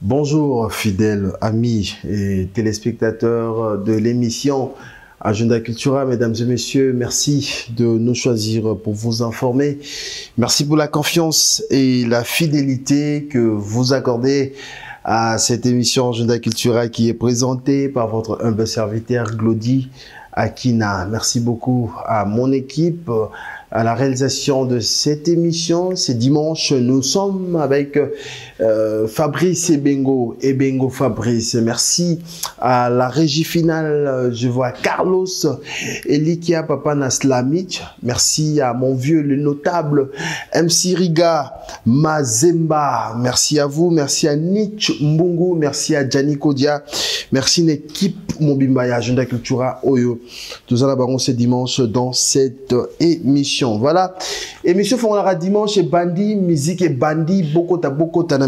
Bonjour fidèles amis et téléspectateurs de l'émission Agenda Cultura, mesdames et messieurs, merci de nous choisir pour vous informer. Merci pour la confiance et la fidélité que vous accordez à cette émission Agenda Cultura qui est présentée par votre humble serviteur Glody Akina. Merci beaucoup à mon équipe, à la réalisation de cette émission. C'est dimanche, nous sommes avec Fabrice et Bengo Fabrice. Merci à la régie finale, je vois Carlos Elikia Papa Naslamic. Merci à mon vieux, le notable MC Riga Mazemba. Merci à vous, merci à Nietzsche Mbungu, merci à Gianni Kodia, merci l'équipe Mobimbaya Agenda Cultura Oyo. Nous allons ce dimanche dans cette émission. Voilà, émission Fonlara dimanche et Bandi, musique et Bandi, beaucoup ta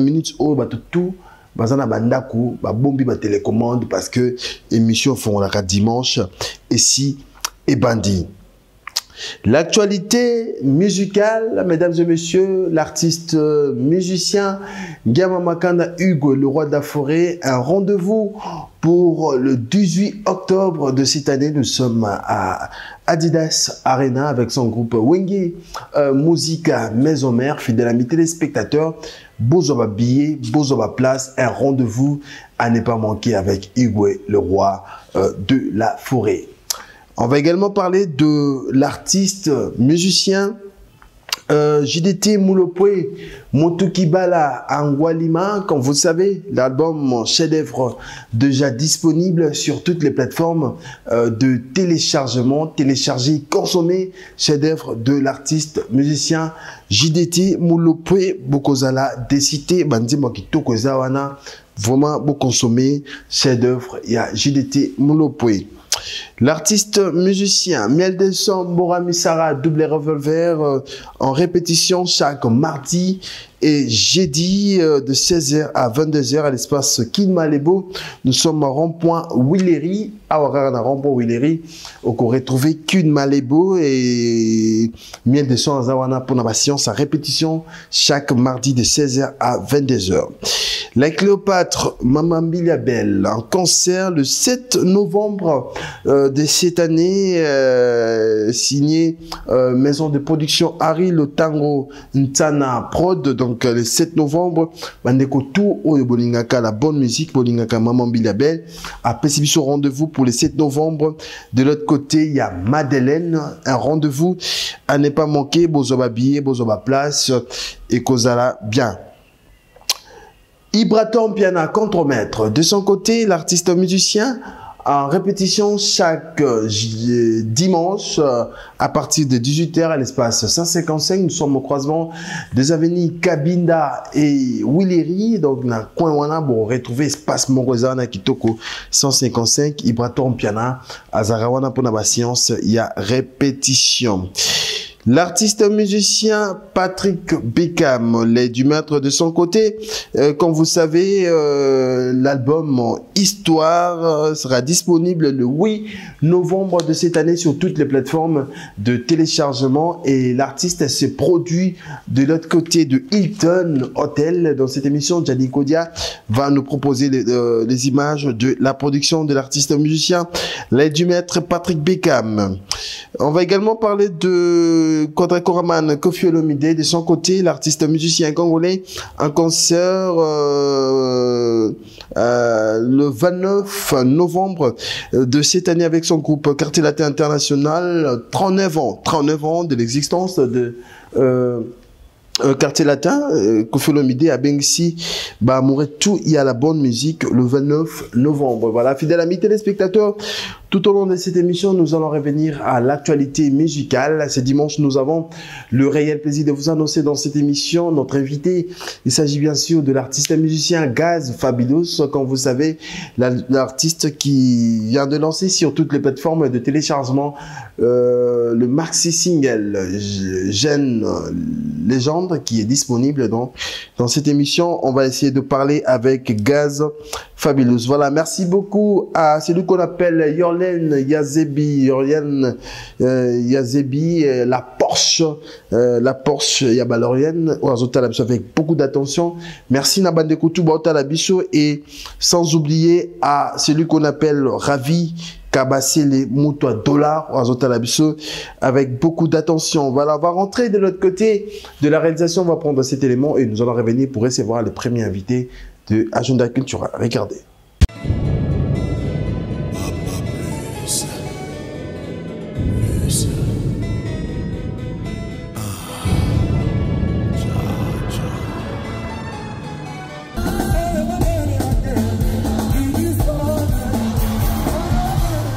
minutes oh bah tout bazana bandaku ba bombi ba télécommande parce que émission Fonlara dimanche et si et Bandi. L'actualité musicale, mesdames et messieurs, l'artiste musicien Gama Makanda Hugo, le roi de la forêt, un rendez-vous pour le 18 octobre de cette année. Nous sommes à Adidas Arena avec son groupe Wengi Musica Maison Mère, fidèle amis téléspectateurs. Bozoba billet, Bozoba place, un rendez-vous à ne pas manquer avec Hugo, le roi de la forêt. On va également parler de l'artiste musicien JDT Mulopwe Motukibala Angwalima. Comme vous le savez, l'album chef-d'œuvre déjà disponible sur toutes les plateformes de téléchargement, téléchargé, consommé, chef-d'œuvre de l'artiste musicien JDT Mulopwe Bokozala Décité Bandimo Kitokozawana. Vraiment beau consommer, chef-d'œuvre, il y a JDT Mulopwe. L'artiste musicien Miel de Son Boramisara double revolver en répétition chaque mardi et jeudi de 16h à 22h à l'espace Kinmalebo. Nous sommes à rond-point Willery, à rond-point Willery, où on retrouve Kinmalebo et Miel de Son Zawana pour la science à répétition chaque mardi de 16h à 22h. La Cléopâtre Mamambilia Belle en concert le 7 novembre de cette année, signé maison de production Harry Le Tango Ntana Prod. Donc le 7 novembre, Bandeko tout au Bolingaka, la bonne musique, Bolingaka Mamambilia Belle a précisé son rendez-vous pour le 7 novembre. De l'autre côté, il y a Madeleine, un rendez-vous à ne pas manquer, Bozoba billet, Bozoba place et Kozala bien. Ibraton Piana contremaître. De son côté, l'artiste musicien en répétition chaque dimanche à partir de 18h à l'espace 155. Nous sommes au croisement des avenues Kabinda et Willery. Donc, dans le coin wana pour retrouver espace Morozana Kitoko 155. Ibraton Piana Azarawana pour la science. Il y a répétition. L'artiste musicien Patrick Beckham, les du maître de son côté. Comme vous savez, l'album Histoire sera disponible le 8 novembre de cette année sur toutes les plateformes de téléchargement et l'artiste se produit de l'autre côté de Hilton Hotel. Dans cette émission, Gianni Kodia va nous proposer les images de la production de l'artiste musicien, les du maître Patrick Beckham. On va également parler de Kodre Koraman Koffi Olomide. De son côté, l'artiste musicien congolais en concert le 29 novembre de cette année avec son groupe Quartier Latin International. 39 ans de l'existence de Quartier Latin, Koffi Olomide à Bengsi, bah, tout, il y a la bonne musique le 29 novembre. Voilà, fidèles amis téléspectateurs, tout au long de cette émission, nous allons revenir à l'actualité musicale. Ce dimanche, nous avons le réel plaisir de vous annoncer dans cette émission notre invité. Il s'agit bien sûr de l'artiste musicien Gaz Fabulous. Comme vous savez, l'artiste qui vient de lancer sur toutes les plateformes de téléchargement le maxi single Jeune Légende qui est disponible dans cette émission. On va essayer de parler avec Gaz Fabulous. Voilà, merci beaucoup à celui qu'on appelle Yorlen Yazebi, la porte Porsche, la Porsche Yabalorienne, avec beaucoup d'attention. Merci Nabande Koutou Baotalabiso et sans oublier à celui qu'on appelle Ravi Kabassi les moutons à dollars avec beaucoup d'attention. Voilà, on va rentrer de l'autre côté de la réalisation, on va prendre cet élément et nous allons revenir pour recevoir les premiers invités de Agenda Cultura. Regardez.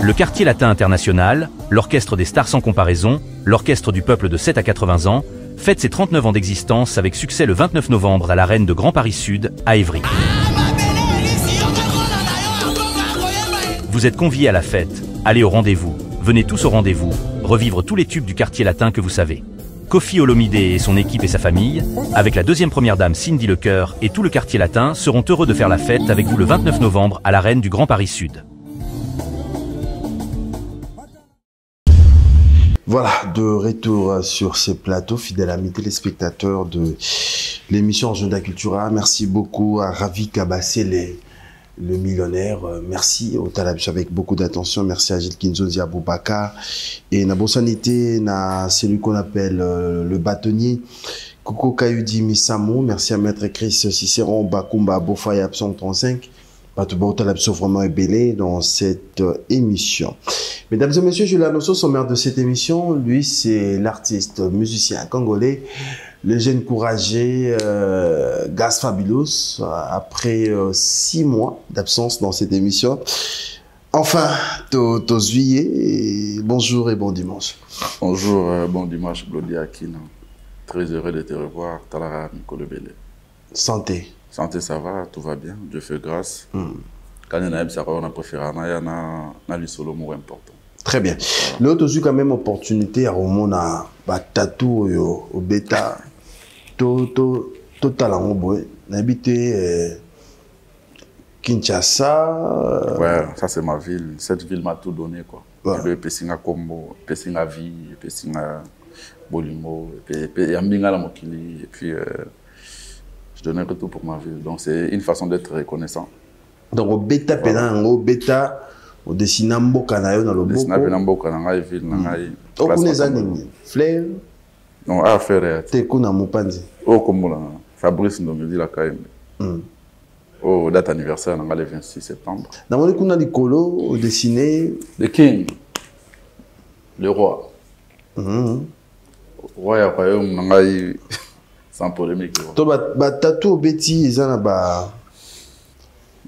Le Quartier Latin International, l'orchestre des stars sans comparaison, l'orchestre du peuple de 7 à 80 ans, fête ses 39 ans d'existence avec succès le 29 novembre à l'Arène de Grand Paris Sud, à Évry. Vous êtes conviés à la fête, allez au rendez-vous, venez tous au rendez-vous, revivre tous les tubes du Quartier Latin que vous savez. Kofi Olomide et son équipe et sa famille, avec la deuxième première dame Cindy Lecoeur et tout le Quartier Latin, seront heureux de faire la fête avec vous le 29 novembre à l'Arène du Grand Paris Sud. Voilà, de retour sur ce plateau, fidèles amis téléspectateurs de l'émission Agenda Cultura. Merci beaucoup à Ravi Kabassi, le millionnaire. Merci au Talabus avec beaucoup d'attention. Merci à Gilles Kinzozi Aboubaka. Et na Bossanité, na celui qu'on appelle le bâtonnier, Koko Kayudi Misamo. Merci à Maître Chris Cicéron Bakumba Bofaya Absent 35. Batouba Talabus vraiment ébélé dans cette émission. Mesdames et messieurs, je l'annonce au sommaire de cette émission. Lui, c'est l'artiste musicien congolais, le jeune courageux Gaz Fabulous, après 6 mois d'absence dans cette émission. Enfin, Tozuye, bonjour et bon dimanche. Bonjour, bon dimanche, Glody Akina. Très heureux de te revoir, Talara Mikolebele. Santé. Santé, ça va, tout va bien, Dieu fait grâce. Quand on a préféré, on a lu solo mot important. Très bien. L'autre aussi quand même opportunité à remonter à tatou au bêta total en bois. N'habiter Kinshasa. Ouais, ça c'est ma ville. Cette ville m'a tout donné quoi. Le Pessinga Combo, Pessinga Vie, Pessinga Bolimo, Yambinga la Mokili et puis je donne un retour pour ma ville. Donc c'est une façon d'être reconnaissant. Donc au bêta pénal, au bêta au dessiner mboka na yo na loboko. Dessiner pénal mboka na ngai ville na ngai. O kuneza nini? Flair? Non, à faire. Te kuna mupanzi. Oh comme là, Fabrice Ndomidi la KM. Oh date anniversaire na ngai le 26 septembre. Na moni kuna likolo au dessiner The King. Le roi. Roi ya royaume na ngai sans polémique. To ba tatou beti ezana ba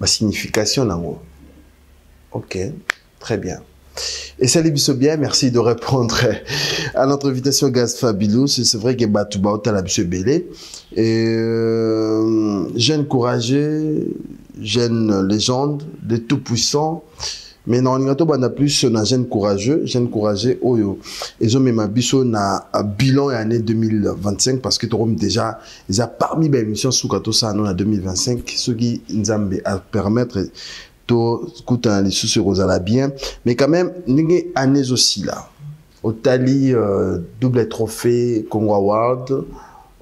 signification nango. Ok, très bien. Et salut bien, merci de répondre à notre invitation Gaz Fabulous. C'est vrai que Batouba Otalabiso Belé. Jeune courageux, jeune légende, de tout puissant. Mais non, on a plus un jeune courageux, oyo. Et je mets biso na bilan et année 2025 parce que tu déjà, ils ont parmi les émissions sous ça en 2025, ce qui nous a permettre tout les sous bien. Mais quand même, nous avons années aussi là. Au Tali, double trophée Congo Award.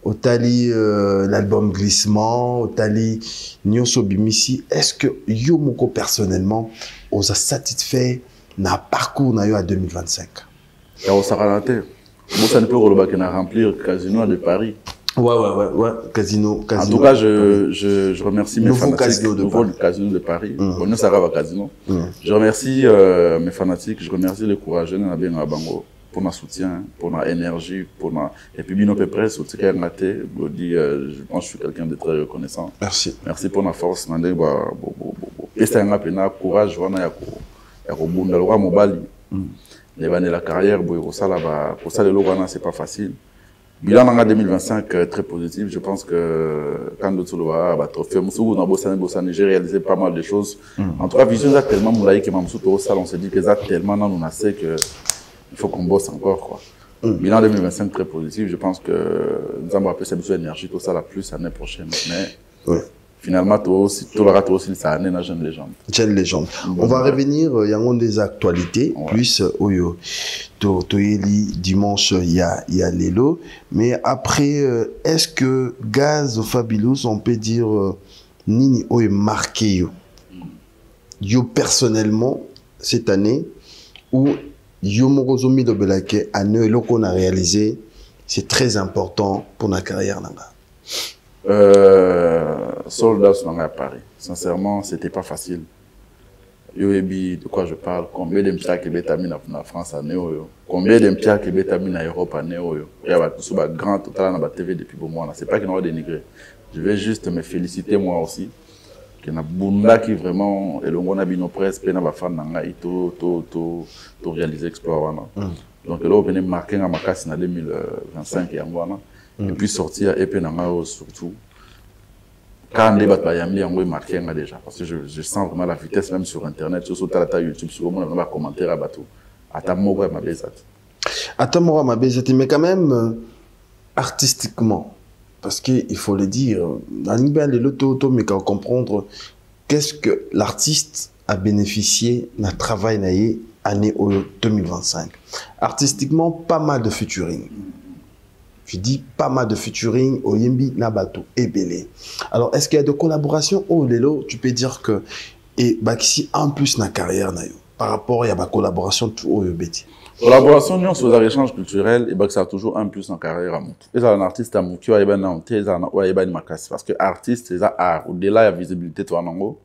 Au Tali, l'album Glissement. Au Tali, Nyonso Bimisi. Est-ce que Yomoko personnellement, on a satisfait dans parcours na yo à 2025? Et on s'est raté. Moi, ça ne peut pas remplir le casino de Paris. Ouais. Casino. En tout cas, je remercie mes fanatiques. Nouveau casino de Paris. Bon, nous, ça va casino. Je remercie mes fanatiques, je remercie les courageux pour notre soutien, pour notre énergie, et puis bien peu près, soutien qui a raté. Je pense que je suis quelqu'un de très reconnaissant. Merci. Merci pour la force. Et c'est un courage, il y a mobali. La carrière, pour ça, le Logana, c'est pas facile. Bilan en 2025 très positif. Je pense que quand nous j'ai réalisé pas mal de choses. En tout cas, Vision a tellement moulé que on s'est dit que ça tellement nous a sait que il faut qu'on bosse encore quoi. Bilan 2025 très positif. Je pense que nous avons appelé cette énergie tout ça la plus l'année prochaine. Mais finalement tout le aussi ça année na jeune légende. Jeune légende. On va revenir il y a des actualités plus oyo toyeli dimanche il y a Lelo, mais après est-ce que Gaz Fabulous on peut dire nini oyo marqué yo personnellement cette année où yo morozomi de belake année lo qu'on a réalisé c'est très important pour la carrière nanga. Soldats sont à Paris. Sincèrement, c'était pas facile. Yoebi, de quoi je parle? Combien de m'piak et bétamine en France à Néo? Combien de m'piak et bétamine en Europe à Néo? Il y a tout ce grand total dans la TV depuis pour moi. C'est pas qu'il y a dénigré. Je vais juste me féliciter moi aussi. Il y a Bunda qui vraiment est le monde habino presse, peine à fan nanga et tout réaliser exploit. Donc là, on venait marquer à ma casse en 2025 et et puis sortir et puis surtout. Quand on débat Bayamli, on va marquer déjà. Parce que je sens vraiment la vitesse, même sur Internet, sur ta YouTube, sur le monde, on va commenter à bateau. Atamora ma bezat. Atamora ma bezat, mais quand même, artistiquement, parce qu'il faut le dire, dans l'auto, mais quand comprendre qu'est-ce que l'artiste a bénéficié d'un travail naïe année 2025. Artistiquement, pas mal de featuring. Je dis pas mal de featuring au Yembi Nabato et Belé. Alors, est-ce qu'il y a de collaboration au Lelo? Tu peux dire que, et Baxi en plus na carrière naïo, par rapport à la collaboration tout au Yobeti. Collaboration, nous, sur les échanges culturels, et ça a toujours un plus en carrière à monter. Et ça, un artiste à Mouki, ou à Makassi. Parce que artiste, c'est ça, art. Au-delà, il y a visibilité, toi, en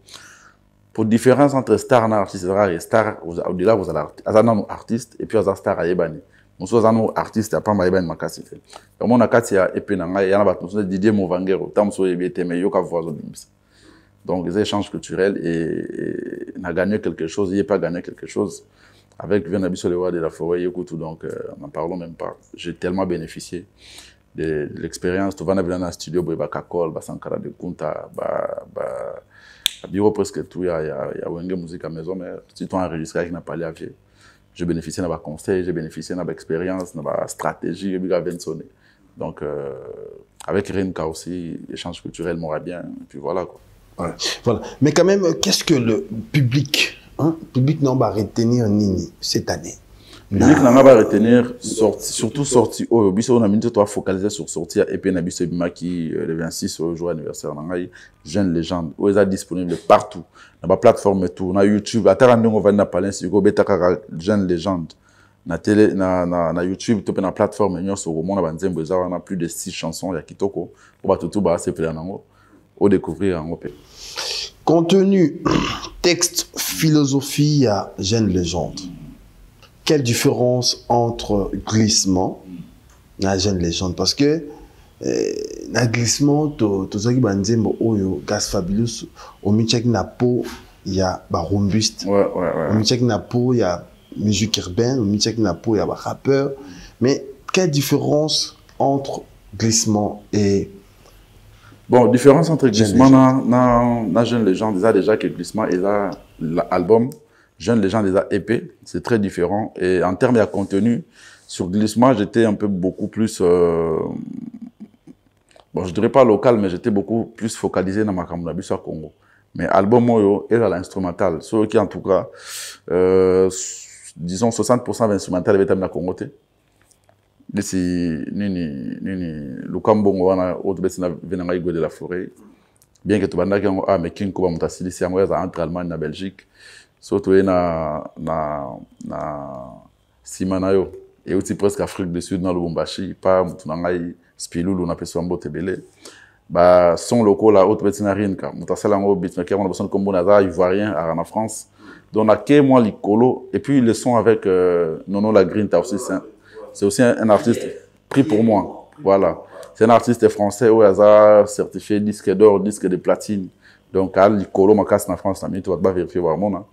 pour différence entre star et artiste, et star, au-delà, vous avez artiste, et puis vous avez star à Yebani. Nous sommes artistes, à pas Maïban Makassi. Donc, mon akati a épinanga, il y a un Didier Mouvangero, tam so yebete, mais yoka voix au bimis. Donc, les échanges culturels, et on a gagné quelque chose, il n'y a pas gagné quelque chose. Avec Viennabi sur les voies de la forêt, donc n'en parlons même pas. J'ai tellement bénéficié de l'expérience. Tu vas dans un studio, il y a Kakol, Sankara de Kunta, bureau presque tout, il y a Wenge musique à maison, mais si tu as enregistré avec n'a pas à vie. J'ai bénéficié de ma conseil, j'ai bénéficié de ma expérience, de ma stratégie, donc avec Renka aussi, l'échange culturel m'aura bien, et puis voilà quoi. Ouais. Voilà. Mais quand même, qu'est-ce que le public, le public n'a pas retenir Nini cette année? Le public n'a pas retenir, surtout sorti, oh, on a mis toi focalisé sur sortir et puis Nabi Sebimaki le 26 au jour anniversaire Nangai, jeune légende, où ils sont disponibles partout, dans la plateforme et tout, na YouTube, à terre on va na parler si go beta jeune légende, na télé, na YouTube, tout na plateforme et sur le monde à Banzembo, on a plus de 6 chansons, il y a Kitoko, on va tout bas c'est plein nango, au découvrir en Europe. Contenu, texte, philosophie à jeune légende. Quelle différence entre glissement et la jeune légende? Parce que le glissement, Gaz Fabulous, au Michek Napo, il y a Robuste. Au Michek Napo, il y a musique urbaine. Au Michek Napo, il y a rappeur. Mais quelle différence entre glissement et... Bon, différence entre glissement et jeune légende, déjà que glissement et l'album. Jeune légende déjà épais, c'est très différent. Et en termes de contenu, sur glissement, j'étais un peu beaucoup plus, bon, je dirais pas local, mais j'étais beaucoup plus focalisé dans ma Kamounabi sur Congo. Mais album Moyo est à l'instrumental. Ceux qui, en tout cas, disons 60% d'instrumental avec la Congo. C'est Lukambongo, autre bête, venant de la forêt. Bien que tu vas dire, ah, mais King Kuba Mutassili, c'est entre Allemagne et Belgique. Surtout na Simanayo et aussi presque Afrique du Sud dans le Lubumbashi pas mutunangai Spilulu na peso mbote belé ba son locaux là autre betina rinka mutasala ngo bitna qui on a besoin comme bonaza ivoirien en France donc na ke moi likolo et puis le son avec Nono la Green aussi c'est aussi un artiste pris pour moi voilà c'est un artiste français au hasard certifié disque d'or disque de platine. Donc, à l'icolo, ma casse en France, tu vas vérifier voir mon.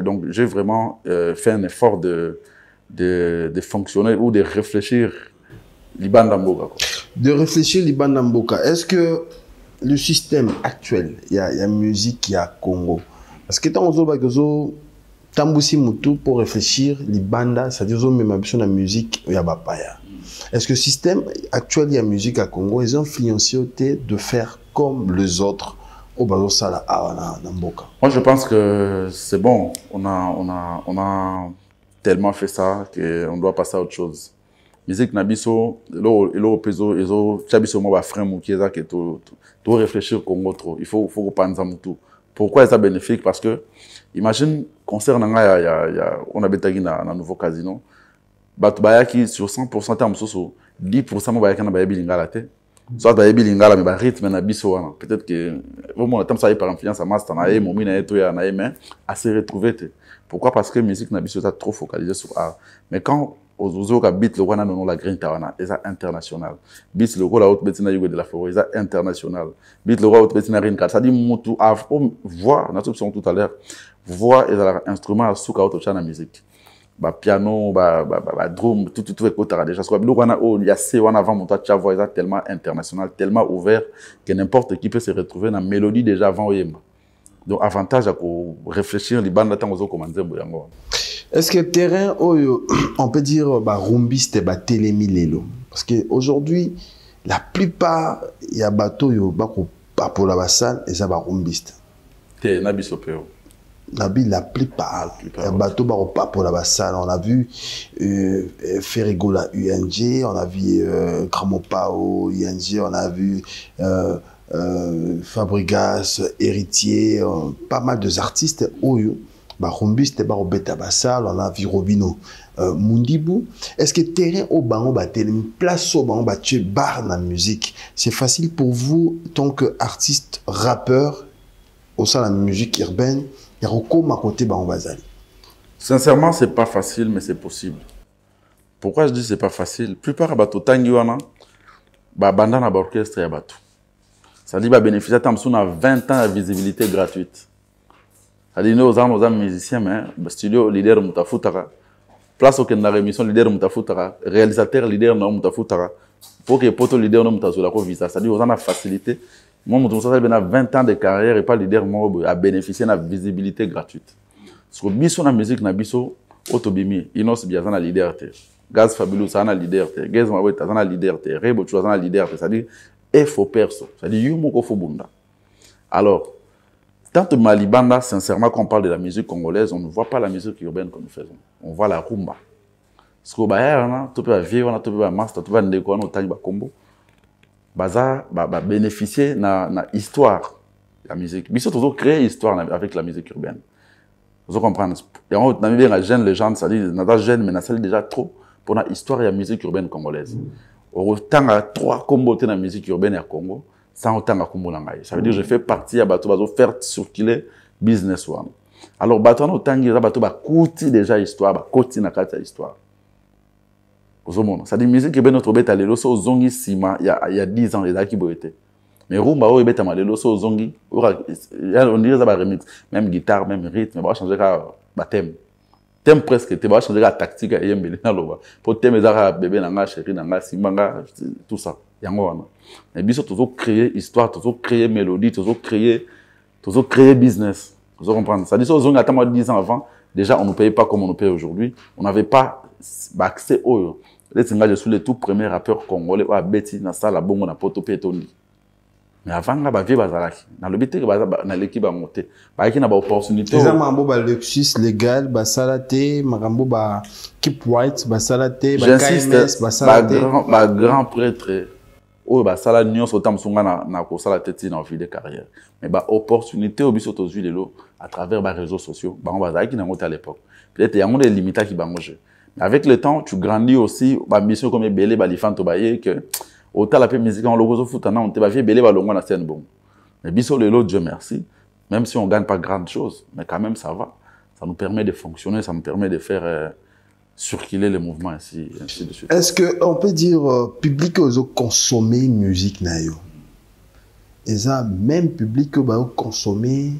Donc, j'ai vraiment fait un effort de fonctionner ou de réfléchir Liban Damboka. De réfléchir Liban Damboka. Est-ce que le système actuel, il y a musique, il y a Congo? Parce que tant que Tambusi Moutou pour réfléchir Libanda, c'est-à-dire même la musique, il y a Bapaya. Est-ce que le système actuel de la musique à Congo, ils ont influencé de faire comme les autres au Bazosala à Namboka? Moi, je pense que c'est bon. On a tellement fait ça qu'on doit passer à autre chose. Musique Nabiso, l'eau peso, ils ont chabiso moi frère qui est là que tout réfléchir au Congo trop. Il faut reprendre ça tout. Pourquoi est ça bénéfique? Parce que imagine concert on a bétagi dans un nouveau casino. Batubaya qui sur 100% terme sur 10% moi bayaki na bayebi lingala te. Soit bayebi lingala mais ba rythme na biso wana. Peut-être que vraiment le temps ça y par influence à master na momi na eto ya na mais à se retrouver te. Pourquoi? Parce que musique na biso ça trop focalisé sur art. Mais quand aux ka beat le wana non la green tawana et ça international. Beat le la haute betina yugo de la forêt ça international. Beat le haute betina rin ça dit mutu a voix na tout tout à l'heure. Voix et instrument à souka auto chana musique. Ba piano ba drum tout écoutera déjà soit le wana o il y a c'est wana avant mon ta voix ça tellement international tellement ouvert que n'importe qui peut se retrouver dans mélodie déjà avant oyemba. Donc avantage à réfléchir les bandes temps aux commander boyango. Est-ce que terrain on peut dire rumbiste ba télémi lelo parce que aujourd'hui la plupart il y a bateau yo ba ko pour la salle et ça ba rumbiste. Té na bisopeo. La plupart bateau ba pas pour la salle on a vu Ferrigola UNG, on a vu Kramopao UNG, on a vu Fabregas, Héritier, pas mal de artistes oyo ba rumbiste ba obeta basal, on a vu Robino Mundibu. Est-ce que terrain au bango ba une place au bango ba tu bar na musique, c'est facile pour vous tant que artiste rappeur au sein de la musique urbaine? Il y a recours à côté bango bazali. Sincèrement, c'est pas facile mais c'est possible. Pourquoi je dis c'est pas facile? Plupart bato tangi wana ba banda na ba orchestre ya bato. Ça dit, bénéficier de 20 ans de visibilité gratuite. Ça dit, nous sommes musiciens, mais studio leader Moutafutara, place au Kenda émission leader Moutafutara, réalisateur leader Moutafutara, pour que poto leader Moutazula visa. Ça dit, nous avons facilité. Moi, je a 20 ans de carrière et pas leader à bénéficier de la visibilité gratuite. Sur biso na musique na biso autobimi, Inos Biazana leader te, Gaz Fabulous sana leader te, Gaz Mawet sana leader te, Rebo Chouazana leader te. Ça dit et faux perso, c'est-à-dire yumo faux bunda. Alors, tant que Malibanda, sincèrement, quand on parle de la musique congolaise, on ne voit pas la musique urbaine que nous faisons. On voit la rumba. Parce que bah, tu peux vivre, tu peux master, tu peux ndeko, tu peux combo. Baza, bénéficier na histoire la musique. Mais surtout créer histoire avec la musique urbaine. Vous comprenez? Et on a mis la jeune légende, c'est-à-dire notre jeune, mais celle déjà trop pour la histoire et la musique urbaine congolaise. Autant à 3 combos dans la musique urbaine à Congo, sans autant à combo langaï. Ça veut dire que je fais partie à bateau faire circuler business one. Alors bateau no tangi za bateau ba kouti déjà histoire, ba koti na kata histoire. Ozomono, ça dit musique urbaine notre bête lelo so zongi sima il y a 10 ans les aki boyete. Mais rumba o bête malelo so zongi, on dirait ça ba remix, même guitare, même rythme, ba changer ka ba thème. Thème presque, tu vas changer la tactique et yembeli na loba. Pour thème ezara bébé nanga chéri nanga simanga tout ça. Yango wana. Mais biso toujours créer histoire, toujours créer mélodie, toujours créer business. Vous comprenez? Ça dit ça aux attends 10 ans avant, déjà on ne payait pas comme on nous paye aujourd'hui. On n'avait pas accès au les singa je suis le tout premier rappeur congolais à Betty na sala bongo na poto petoni. Mais avant là ba vie bazalaki na lobité que na l'équipe ba monter ba ki na ba opportunité les mambo ba Lexus légal ba salate makambo ba keep white ba salate ba KMS ba salate ba grand prêtre o ba sala nyonso tam sunga na ko sala tete na vie de carrière mais ba opportunité obiso to zui lelo à travers ba réseaux sociaux ba on bazalaki na ngota à l'époque peut-être ya ngone limita ki ba ngoje mais avec le temps tu grandis aussi ba mission comme belé ba lifanto ba ye que autant la musique en logo foot on te va faire belé balongo na scène bon mais biso lelo Dieu merci même si on gagne pas grande chose mais quand même ça va ça nous permet de fonctionner ça nous permet de faire circuler les mouvements ainsi de suite. Est-ce que on peut dire public aux consommer musique na yo et ça même public que ba consommer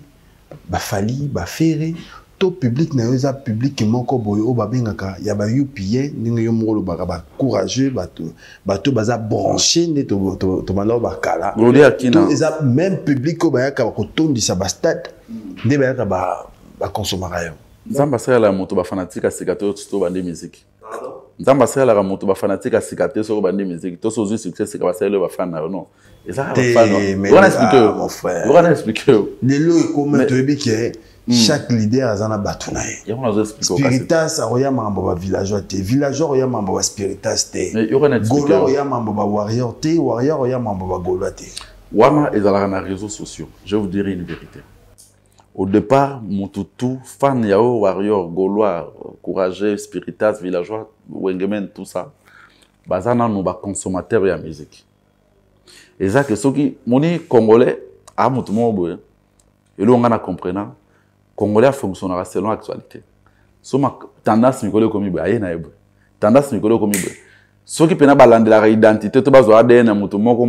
ba fali ba ferré to public na yo za public moko boy o ba bengaka ya ba UPA ninga yo molo ba courageux bato baza branché ne to mala ba kala to eza même public ko ba ya ka ko tondisa ba stade ne ba ya ba consommer yo Zamba sala moto ba fanatique à Sikato to ba de musique. Pardon? nzamba sala la moto ba fanatique a cicatrisé sur bande musique to sozu succès c'est ka ba sala ba fan non et ça ba fan on a expliqué mon frère on a expliqué les lois comme tu dis que chaque leader a zana batunaye Spiritas aroya mambo ba villageois te villageois roya mambo ba Spiritas te Gaulois roya mambo ba warrior te warrior roya mambo ba Gaulois te wana ezalaka na réseaux sociaux je vais vous dire une vérité. Au départ, mon toutou, fan yao, warrior, gaulois, courageux, spiritas, villageois, wengemen, tout ça, bazana nous ba consommateur de la musique. Et ça que ceux qui, moni congolais, a mon tout monde, et là on a comprenant, congolais fonctionnera selon l'actualité. Soma tendance mikolo komi ba yena ebe, tendance mikolo komi ba. Ceux qui pena balandela la identité, to bazo ADN mutu moko,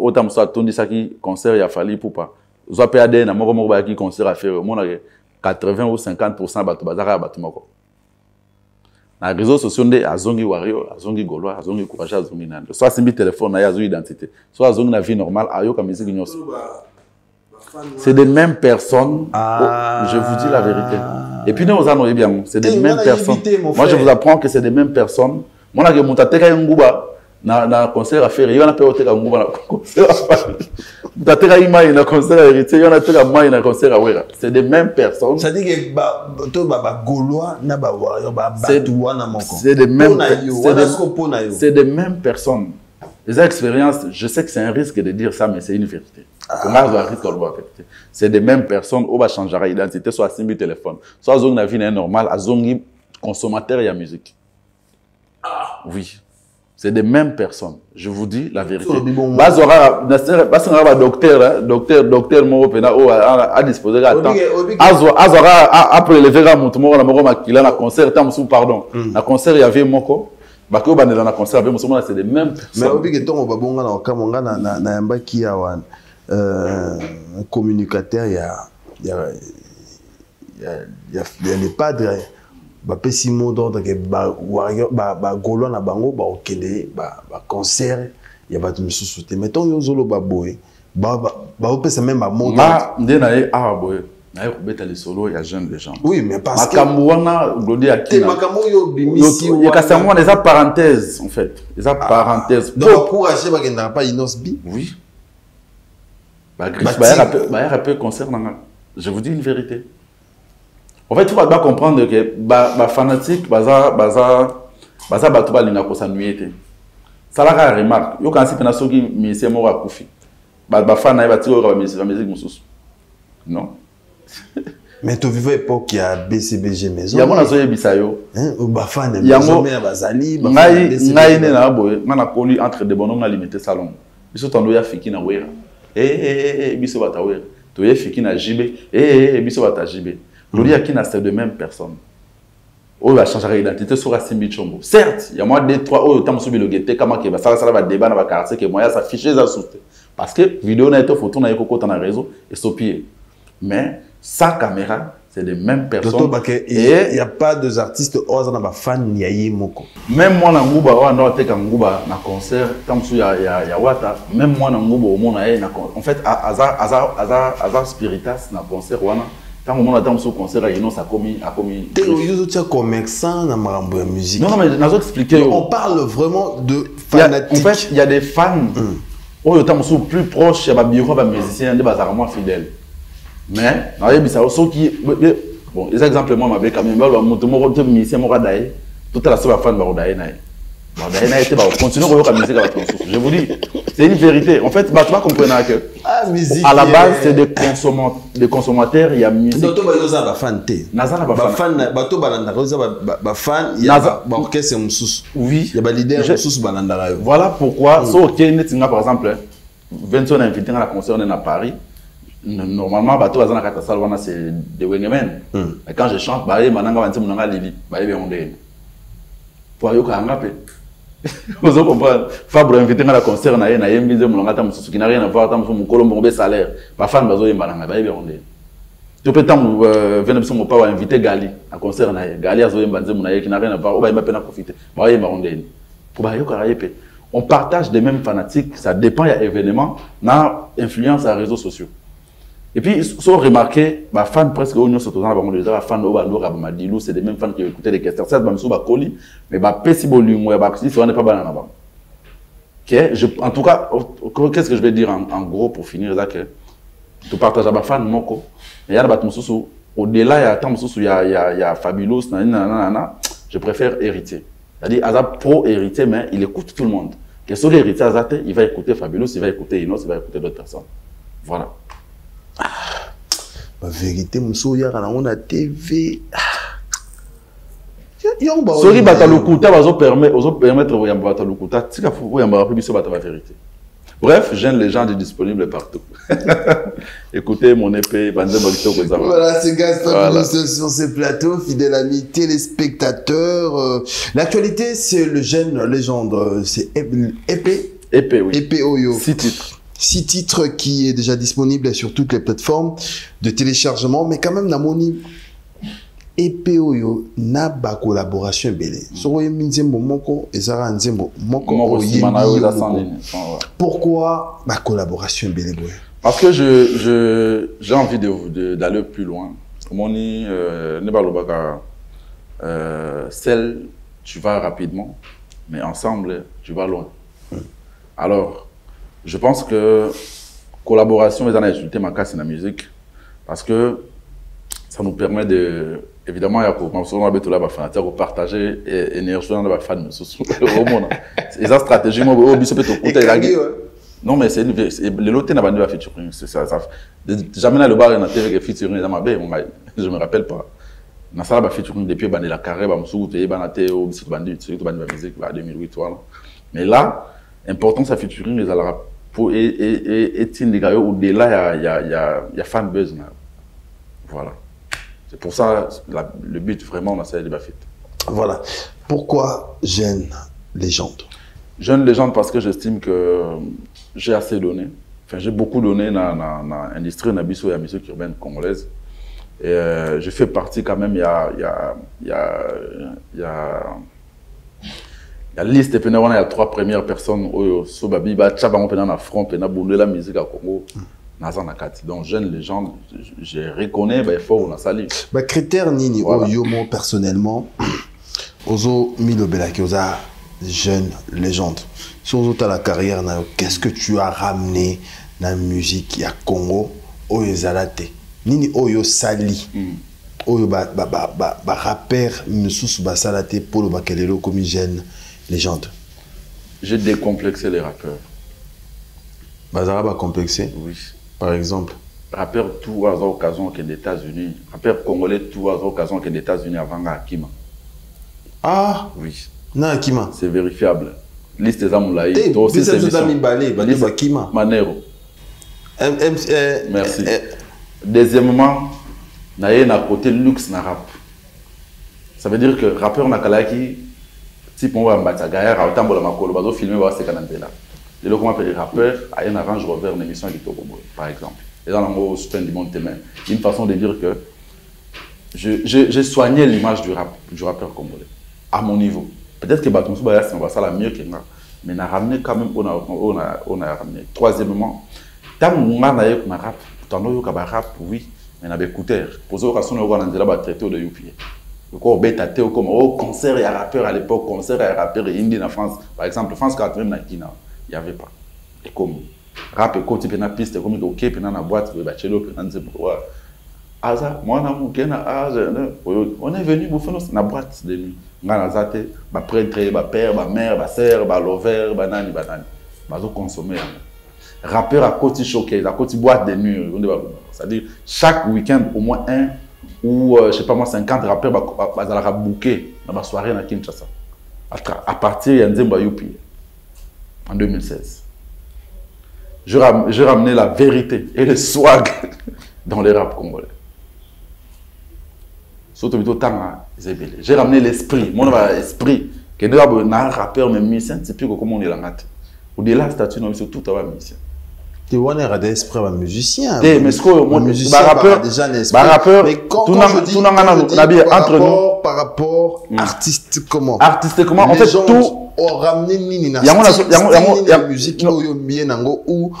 autant ça tondi ça qui concert ya fali pour pas. Vous avez ADN, je qui concert à faire 80 ou 50% de bazara batumoko. Na réseaux sociaux de azongi warrior, azongi gaulois, azongi courageux, azongi nando. Soit simbi téléphone, na azongi identité. Soit azongi na vie normale, ayo comme musique nyos. C'est des mêmes personnes. Je vous dis la vérité. Et puis nous on a bien, c'est des mêmes personnes. Moi je vous apprends que c'est des mêmes personnes. Moi na que mutateka nguba na concert à faire, il y en a pas autre que nguba na concert à faire. C'est des mêmes personnes. Ça dit que les Gaulois na ba warrior ba batuwa na moko. C'est des mêmes personnes. Les expériences, je sais que c'est un risque de dire ça, mais c'est une vérité. C'est des mêmes personnes où va changer l'identité, soit simbi téléphone, soit zong na vie normal, à zongi consommateur et la musique. Oui. C'est des mêmes personnes. Je vous dis la vérité. Bazora, docteur Moropena a disposé à temps. Azora a prélevé à Moutoumoro, la Moro Makila, na concert, pardon. Na concert, il y avait Moko. Bako Bane dans la concert, c'est des mêmes personnes. Mais au bigeton, on va bon na Kamanga na yamba qui a un communicateur, il y a les padres. Bapesi mot d'ordre que Gaulois na bango ba okende ba concert ya batu misusu te mettons yo zolo ba boy ba opesa même ba mot d'ordre ndena a boy na yo beta les solo ya jeune des gens. Oui mais parce que makambo wana glodi akina makambo yo bimisi ya kasamwa les parenthèses en fait les parenthèses donc encourager ba kenda pas inosbi. Oui ba griche ba rappel concert nanga je vous dis une vérité. En fait, il faut comprendre que les fanatiques, les batu balinga ko s'ennuyer. Ça la remarque. Yo quand si pena soki monsieur mora kufi. Ba fan na ba tiro ba musique mususu. Non. Mais tu vivais époque il y a BCBG maison. Ya mona zoye bisayo. Hein, ba fan maison mais bazali ba ngai ne na boye, ngana koli entre de bonhommes na limité salon. Biso tondo ya fiki na wera. Biso bata wera. To ye fiki na jibe. Biso bata jibe. Je dis à qui c'est de même personne. On va changer l'identité sur la Simbi Chombo. Certes, il y a moins de 3 ans, temps sur le guetté, comme ça va débat dans la carte, que moi, ça fiche ça sous. Parce que vidéo n'a été photo, n'a été coco dans le réseau et sur pied. Mais sans caméra, c'est des mêmes personnes. Et il n'y a pas deux artistes hors dans fan ni ayi moko. Même moi, dans Ngouba, on a été Ngouba dans concert, comme il y a Wata, même moi, dans Ngouba, au monde, en fait, Azar Spiritas dans concert, quand on a ce concert, il a commis. Tu es commerçant dans la musique. Non, mais je vais expliquer. On parle vraiment de fanatique. En fait, il y a des fans. Oh, ils sont plus proches, il y a des bureaux, des musiciens, des moins fidèles. Mais, il y a ceux qui. Bon, les exemples, moi, je quand même. Je suis musicien, toute la seule fan de continuer à musique. Je vous dis, c'est une vérité. En fait, tu vas comprendre que à la base, c'est des consommateurs, il y a musique. Oui. Voilà pourquoi, par exemple, 20 ans invité à la concert à Paris. Normalement, c'est des Wengemen. Quand je chante, vous comprenez? Fabre invité à la concert, na yembi ze mulanga ta mususu qui n'a rien à voir ta mususu mukolombo mbe salaire. Ba fan bazo yemba nanga ba yebe onde. Tu peux tam venir sur mon pas inviter Gali à concert na Gali azo yemba ze munaye qui n'a rien à voir, ba yemba pena profiter. Ba yemba onde. Pour ba yo kara yepe. On partage des mêmes fanatiques, ça dépend il y a événement, na influence à réseaux sociaux. Et puis, sont remarqués, les fans presque, on se tourne les fans c'est les mêmes fans qui écoutaient les questions. C'est colis, mais si on n'est pas banana. En tout cas, qu'est-ce que je vais dire en gros pour finir là que tu partages avec fans moko. Il y a des au-delà il y a Fabulous, je préfère héritier. C'est-à-dire Azap pro héritier mais il écoute tout le monde. Que sur l'héritier Azate, il va écouter Fabulous, il va écouter Inos, il va écouter d'autres personnes. Voilà. La vérité, Mousso, il y a la TV. Sorry, Bataloukuta va permettre de Bataloukuta. Si vous avez un peu plus la vérité. Bref, j'aime les gens disponibles partout. Écoutez mon épée, voilà, c'est Gaspard sur ce plateau, fidèle ami téléspectateur. L'actualité, c'est le jeune légende, c'est Épée. Épée, oui. Épée Oyo. 6 titres. 6 titres qui est déjà disponible sur toutes les plateformes de téléchargement, mais quand même, Namoni. Épée Oyo n'a pas collaboration belé. Soye Nzembo moko ezara Nzembo moko Pourquoi ma collaboration belé boy? Parce que j'ai envie d'aller plus loin. Moni celle tu vas rapidement, mais ensemble tu vas loin. Alors je pense que collaboration est en insulté ma casse dans la musique parce que ça nous permet de évidemment, il y a partager l'énergie dans les fans. C'est une stratégie. Non, mais c'est le lot n'a pas de featuring. Jamais le bar n'a pas featuring. Je me rappelle pas. Dans ça, featuring depuis la carrière, musique 2008. Mais là, important ça featuring les pour et au-delà il y a fan buzz. Voilà. C'est pour ça le but vraiment dans cette débat. Voilà. Pourquoi jeune légende? Jeune légende parce que j'estime que j'ai assez donné. Enfin, j'ai beaucoup donné dans l'industrie de la musique urbaine congolaise. Et je fais partie quand même, il y a liste il y a 3 premières personnes au Babiba, Tchabango pendant la front, pendant la musique à Congo. Donc, jeune légende, je reconnais, il faut qu'on a sali. Critère Nini, moi personnellement, Ozo Milo Belaki, Oza jeune légende. Sur Ozo la carrière, qu'est-ce que tu as ramené dans la musique à Congo, Oyo Zalate? Nini Oyo Sali, Oyo rappeur, Moussous Basalate, Polo Bakelelo comme jeune légende. J'ai décomplexé les rappeurs. Bazara va complexé? Oui. Par exemple, rappeur tout à l'occasion qui est des États-Unis, rappeur congolais tout à l'occasion qui est des États-Unis avant Akima. Ah oui. Non, Akima. C'est vérifiable. Liste des Amoulaï. Liste Akima. Manero. Merci. Deuxièmement, il y a un côté luxe na rap. Ça veut dire que rappeur Nakalaki, type on va battre Gaïa, autant pour la Makolo, bazo filmer va se canapé là. Et là, comment les rappeurs à un arrange Robert une émission avec Togo, par exemple. Et dans le mot Super du monde témoin, une façon de dire que j'ai soigné l'image du rappeur congolais à mon niveau. Peut-être que Batumsou Baya c'est ça la mieux que moi, mais on a ramené quand même on a ramené. Troisièmement, tant on a un rap, tant on a rap oui, mais on a des écouteurs. Pour occasion on a déjà traité de UPI. Au bêta comme au concert et à rappeur à l'époque, concert et à rappeur et indie en France, par exemple France 80 na Kina. Il n'y avait pas. Et comme rap et côté pena piste comme ok pena na boîte de bachelor pena nzembo aza moi na mukena on est venu bouffer na boîte de nuit ngana zate ba prêtre ba père ba mère ba sœur ba lover ba nani bazo consommer rappeur à côté showcase à côté boîte de nuit c'est-à-dire chaque week-end au moins un ou je sais pas moi 50 rappeurs bazala booker na ba soirée na Kinshasa à partir ya nzembo yupi. En 2016. J'ai ramené la vérité et le swag dans les rap congolais. J'ai ramené l'esprit, mon esprit, qui est un rappeur, mais musicien, c'est plus comme on est là. Au-delà de la statue, c'est tout un musicien. Tu vois, on a des esprits musiciens. Mais ce que musicien rappeur, déjà un esprit. Mais quand je dis entre nous, par rapport artistiquement. Artistiquement, en fait, tout. On ramène Nini na musique ou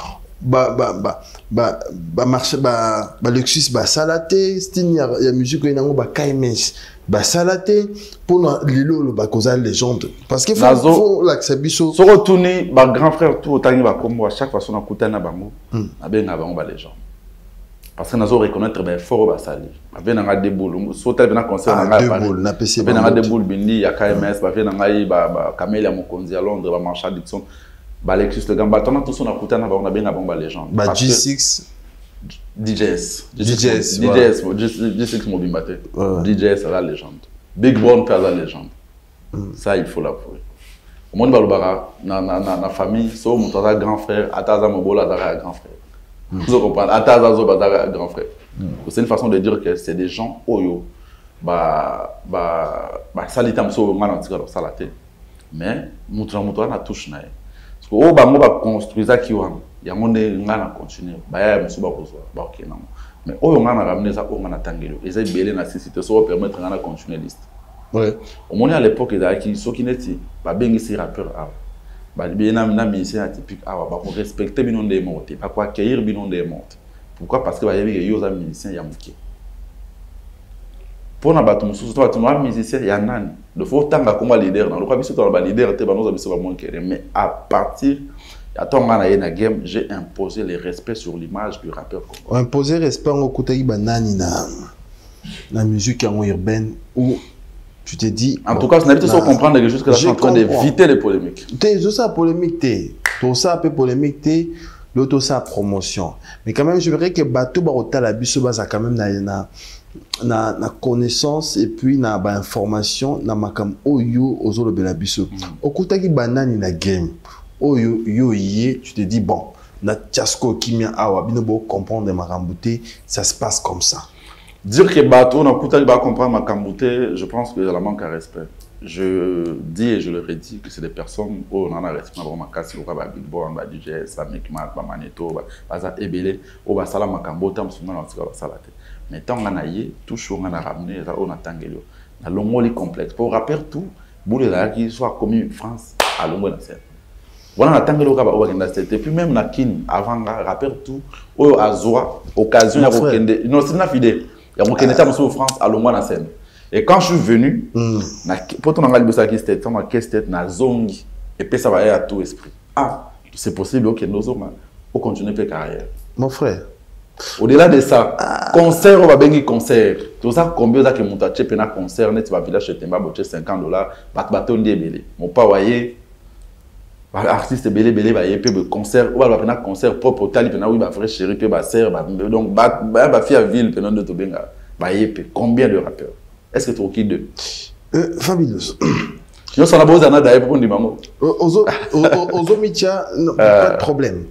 marché Lexus salaté style ya musique inango KMS salaté pour lilo ba cause légende parce que faut l'accepter so retourner ba grand frère tout autant ba comme à chaque fois son akutana bango na benga bango ba légende parce que nazo reconnaître ben fort ba sali ba na des boules so tel na concert na na PC ba des boules bindi ya KMS ba na ngai ba Camélia Mokonzi à Londres ba Marshall Dixon ba Lexus le gamba tona tout son akutana ba on a benga bango ba légende G6 DJs Mobimbate. DJs à la légende. Big Bone à la légende. Ça, il faut l'avouer. Au monde balobara, na famille, so mon grand frère, Ataza Mobola Zara grand frère. Vous comprenez? Ataza Zobazara grand frère. C'est une façon de dire que c'est des gens oyo. Salitam so manantika dans salate. Mais mutra na touche na. Parce que o bango ba construisa kiwang. Yango ne ngana continuer baya musuba kozwa ba ok non mais oyo ngana ramener ça o ngana tangelo eza belé na cité so permettre ngana continuer liste ouais au moment à l'époque da ki soki neti ba bengi si rappeur a ba bien na musicien atypique a ba ko respecter binon de monter pas quoi accueillir binon de monter pourquoi parce que ba yebi yo za musicien ya muke pour na bato mususu to bato na musicien ya nani de faut tanga comme leader dans le quoi biso to ba leader te ba no za biso ba monke mais à partir game, j'ai imposé le respect sur l'image du rappeur. Imposer respect au côté banani na musique urbaine où tu te dis. En tout cas, ce n'est pas sûr comprendre que jusque là, je suis en train d'éviter les polémiques. Tout ça polémique, tout ça peu polémique, l'autre ça promotion. Mais quand même, je verrais que bateau barota la biso basa quand même na connaissance et puis na information na makam oyo ozolo bela biso. Au côté qui banani na game. Oh yo tu te dis bon na tiasko kimia awa bino bo comprendre makambouté ça se passe comme ça dire que bateau na kuta ba comprendre makambouté je pense que la manque à respect je dis et je le redis que c'est des personnes où on en a respect vraiment makasi ko ba big boy ba DJ ça mekma ba maneto ba za ebele o ba sala makambota msunga na tsika ba salate mais tant on a yé toujours on a ramené ça on a tangelo na longoli complexe pour rappeler tout boule là qui soit commis France à longo na scène. Voilà, on attend que le et puis même na kin avant rappeur tout au azwa occasion ya kokende non c'est na fidèle ya kokende ta en France à Lomba na scène et quand je suis venu na pourtant on a le qui c'était ma caisse-tête na zongi et puis ça va à tout esprit c'est possible OK nous on continue faire carrière mon frère au-delà de ça concert on va bengi concert tout ça combien ça que monta chepe na concert net va village chez Temba boche $50 bateau ndebele mon pas voyez artiste belé ba yepé concert ou ba pena concert propre tali pena oui ba frère chéri pe ba sœur donc ba fille à ville pena de tobenga ba yepé combien de rappeurs est-ce que tu as deux fabuleux yo ça na boza na daye pour ndimango ozo mitia pas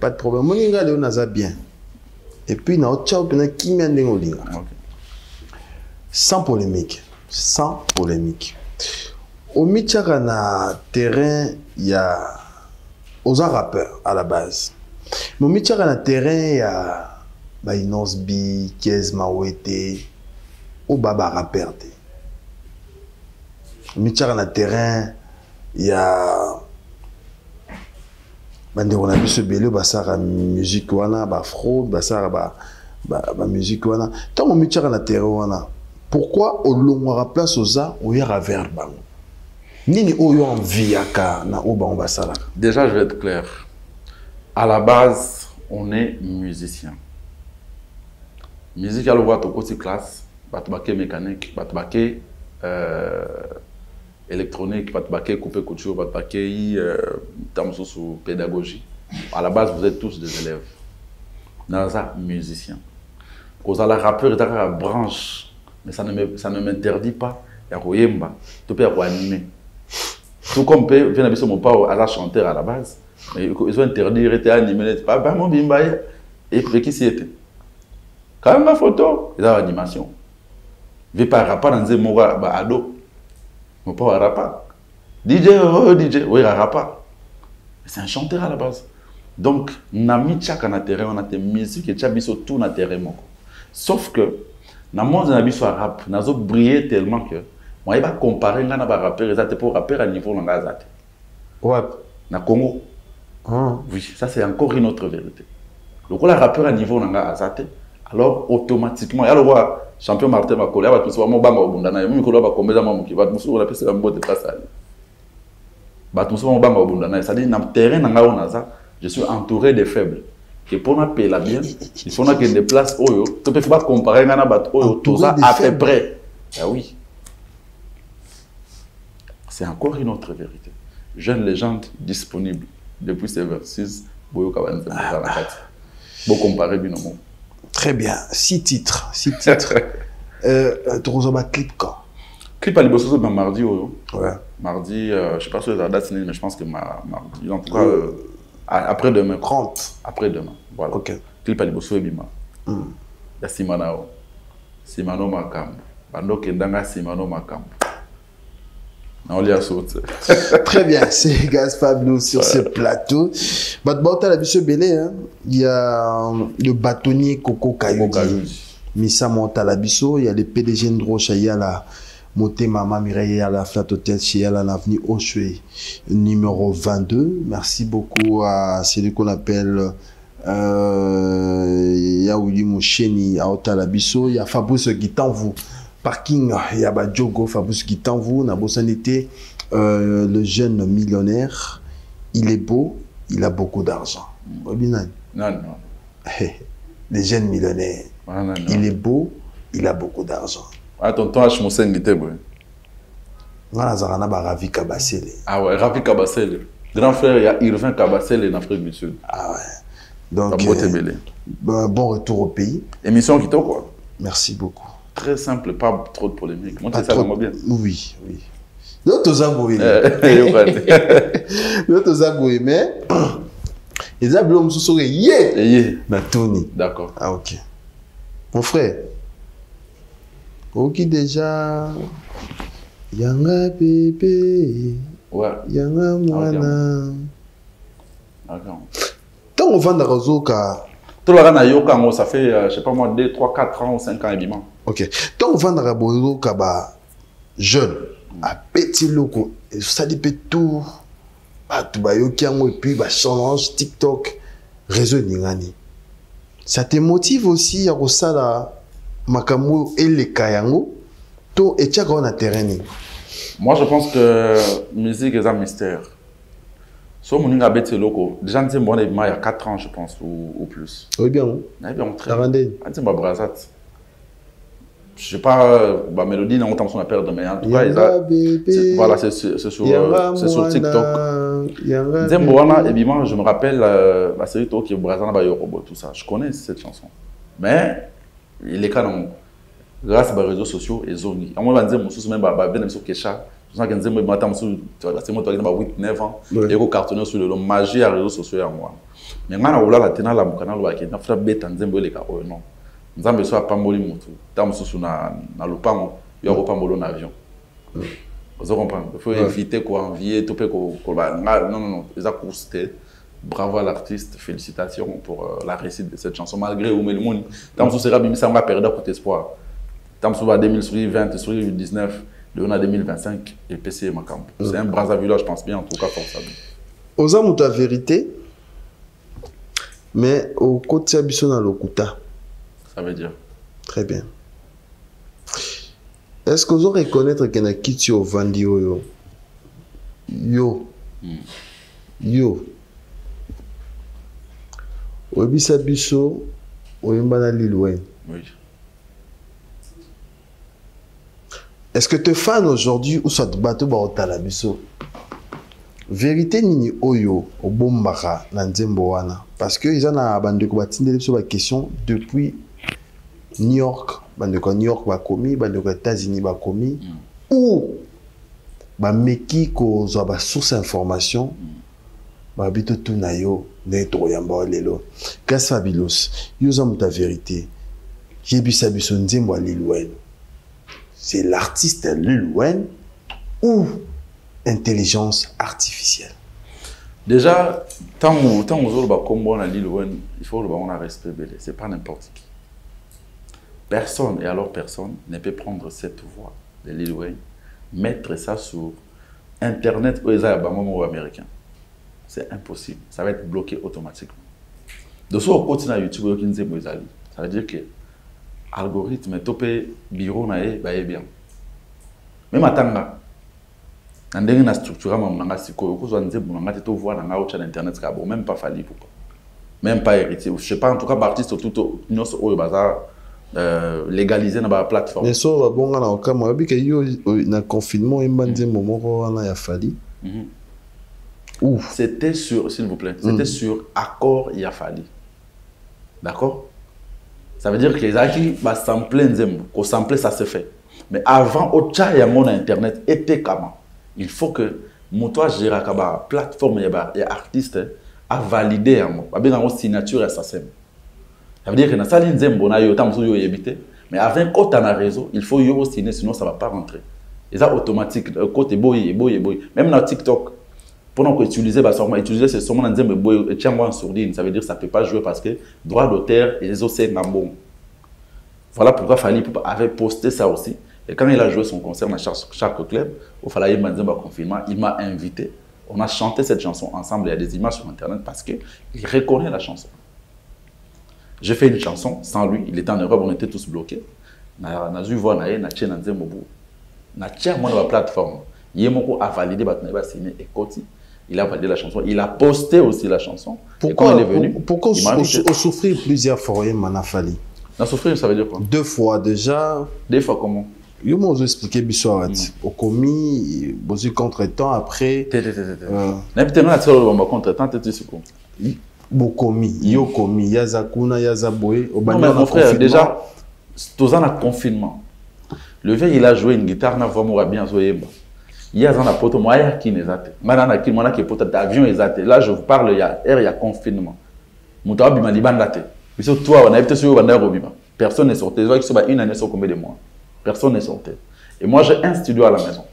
de problème moninga le naza bien et puis na otcha pena kimia ndengo linga sans polémique au mitia na terrain il y a aux rappeurs à la base. Mais on sur le terrain, il y a Inosbi, Kies Mawete, ou Baba rappeur. On sur le terrain, il y a on a vu ce belé, basara musique wana, afro, basara musique wana. Tant on sur le terrain wana, pourquoi au long place aux a ou y a verbe? Nini oyo en viaka na oba on basala. Déjà je vais être clair. À la base, on est musicien. Musique à le voir tout côté classe, batbaké mécanique, batbaké électronique, batbaké coupé couture, batbaké sous pédagogie. À la base, vous êtes tous des élèves. Naza musicien. Cause à la rappeur et à la branche, mais ça ne m'interdit pas. Il y a Royemba, tu peux animer. Tout comme peut venir mon père à la chanteur à la base, mais ils ont interdit de animer, pas mon bimbaye. Et puis qui s'y était? Quand même ma photo, ils ont animation. Je ne vais pas rapper dans un mot ado. Mon père rapa. DJ, oui, rapa. C'est un chanteur à la base. Donc, nami tchaka na terrain, on a des musiques et tchabiso tout na terrain. Sauf que, dans le monde de nabiso rap, nous avons brillé tellement que moi, je vais comparer un rappeur pour rappeur à niveau de la ouais. Na Congo. Oui, ça c'est encore une autre vérité. Donc, le rappeur à niveau n'a azate. Alors, automatiquement, il y a le roi champion Martin Makole, il y a tout ça, mon banga au Bundana, il y a combien de gens qui va tout ça, on appelle ça un boîte de passe. Tout ça, mon banga au Bundana, c'est-à-dire, dans le terrain, je suis entouré de faibles. Et pour nous payer la bien, il faut que des places oyo. Tu peux pas comparer avec tout ça à peu près. Ah oui. C'est encore une autre vérité. Jeune légende disponible depuis ces 26 Boyo Kabanze. Bon comparé bien au monde. Très bien. 6 titres. 6 titres. Tu as clip quand? Clip à Liboso, mardi. Ouais. Mardi, je ne sais pas sur la date, mais je pense que mardi. En tout cas, après-demain. 30. Après-demain. Voilà. Ok. Clip à Liboso et Bima. Il y a Simanao. Simano Makam. Bando Kendanga Simano Makam. On l'y a sauté. Très bien, c'est Gaz Fablo sur ce plateau. Il y a le bâtonnier Coco Kayoudi. Missa Montalabiso, il y a le PDG Ndrocha, il y a la Moté Mama Mireille, il y a la Flat Hotel, il y a l'avenue Oshwe, numéro 22. Merci beaucoup à celui qu'on appelle Yaouli Moucheni à Otalabiso. Il y a Fabrice Guitanvou. Parking, il y a Badjogo, Fabrice Guitanvou, Nabosanité, le jeune millionnaire, il est beau, il a beaucoup d'argent. Non. Le jeune millionnaire, il est beau, il a beaucoup d'argent. Ah, tonton H. était beau. Ravi Kabassele. Ah ouais, Ravi Kabassele. Grand frère, il y a Irvin Kabassele en Afrique du Sud. Ah ouais. Donc, bon retour au pays. Émission qui t'a quoi? Merci beaucoup. Très simple, pas trop de polémique. Moi, tu sais ça vraiment bien. Oui, oui. D'autres aboués. D'autres aboués, mais les aboués me sont yé. Tony. D'accord. Ah, ok. Mon frère. Ok, déjà. Yanga bébé. Ouais. Yanga moana. D'accord. Tant on vend dans Razoka. Tout le monde, ça fait, je ne sais pas moi, 2, 3, 4 ans ou 5 ans et demi. Ok. Tant on vend dans Razoka, jeune, à petit loco, et ça dit tout, tout et puis change TikTok, réseau Ningani. Ça te motive aussi à Rosala, Makamu et les Kayango, to et tchaka on a terrain. Moi, je pense que la musique est un mystère. So, mon ingé bête loco. Déjà, il y a 4 ans, je pense, ou plus. Oui, bien. Oui, bien, très bien. Je sais pas, la mélodie, non, on a perdu, mais en tout cas, voilà, c'est sur TikTok. Zemboana, et bien, je me rappelle, la série qui est Brazana Bayorobo, tout ça. Je connais cette chanson. Mais, il est quand même, grâce aux réseaux sociaux, et zoni. À moi, je vais dire, même sur Kesha. Je sens que c'est moi, c'est moi, 8-9 ans, et au cartonné sur le magie à réseaux sociaux à moi. Mais maintenant, on a la tenue la canal, on a fait bête en zembo les carreaux, non. Nous avons besoin de pamboli mutu. Tam sous na lupango, il y a pambolo en avion. Vous comprenez? Il faut éviter quoi, envier, tout peut non, les accoustés. Bravo à l'artiste, félicitations pour la réussite de cette chanson. Malgré où le monde, tam sous sera bimi, ça m'a perdu à côté espoir. Tam sous 2020, sur 2019. De 2025 et PC Macambo. C'est un Brazzaville, je pense bien, en tout cas, pour ça. Aux hommes, tu as vérité, mais au côté de Bissona Lokuta. Ça veut dire. Très bien. Est-ce que vous allez reconnaître qu'il y a un kit au Vandi Yo? Yo. Au Bissa Bisso, au Mbana Lilwen. Oui. Est-ce que tu es fan aujourd'hui ou soit bateau Baotalabiso? Vérité nini oyo au bombara nanzembo wana parce que ils en a bandeko batindele sur la question depuis New York, bandeko New York ba komi, bandeko États-Unis ba komi ou ba meki ko zo ba source information ba bito tunayo neto yamba lelo Gaz Fabilos yo za muta vérité yebisa biso nzembo Lilwen. C'est l'artiste Lil Wayne ou intelligence artificielle? Déjà, tant qu'on a Lil Wayne, il faut qu'on a respect. Ce n'est pas n'importe qui. Personne, et alors personne, ne peut prendre cette voix de Lil Wayne, mettre ça sur Internet ou les américains. C'est impossible. Ça va être bloqué automatiquement. De ce au côté de YouTube, ça veut dire que l'algorithme est topé bureau nae bien. Même à Tanga, dans une structure, internet, même pas fallu pour même pas héritier. Je sais pas, en tout cas, artiste tout au bazar légalisé dans la plateforme. Mais ça, bon, on a encore moi, parce que yo na confinement, il m'a dit moment on a fallu. C'était sur, s'il vous plaît, c'était sur accord il a fallu. D'accord? Ça veut dire que les acquis va sampler nzembo, qu'on sampler ça se fait. Mais avant au chat et mon internet était comment? Il faut que moi gère la plateforme et artiste a validé une signature assassin. Ça veut dire que dans cette ligne, on a eu autant de habité, mais avec autant de réseau, il faut y signer, sinon ça ne va pas rentrer. Et ça automatique, côté boy. Même dans TikTok, pendant qu'on utilisait, c'est seulement dans le boy, et tiens-moi en sourdine, ça veut dire que ça ne peut pas jouer parce que droit d'auteur et les autres, c'est un bon. Voilà pourquoi Fally avait posté ça aussi. Et quand il a joué son concert dans chaque club, il fallait qu'il m'a confinement, il m'a invité. On a chanté cette chanson ensemble, il y a des images sur Internet parce qu'il reconnaît la chanson. J'ai fait une chanson sans lui, il était en Europe, on était tous bloqués. On a vu voir la plateforme. Il a validé, il a validé la chanson, il a posté aussi la chanson. Pourquoi, et quand il est venu, pourquoi on souffrit plusieurs fois, Manafali? On souffrir, ça veut dire quoi? 2 fois déjà. 2 fois comment? Je vais vous expliquer Bissouarat. Au commis, vous contre-temps après. Contre-temps, Bokomi, Yokomi, Yazakuna, Yazaboé. Non, mais mon frère, déjà, tous en confinement. Le vieux, il a joué une guitare, n'a pas bien joué. Il y a un pote, moi, il y a qui n'est pas. Madame, qui m'a dit que l'avion est athée. Là, je vous parle, il y a confinement. Moutabi m'a dit, bandate. Mais surtout, toi, on a été sur le personne n'est sorti. Une année sur combien de mois? Personne n'est sorti. Et moi, j'ai un studio à la maison.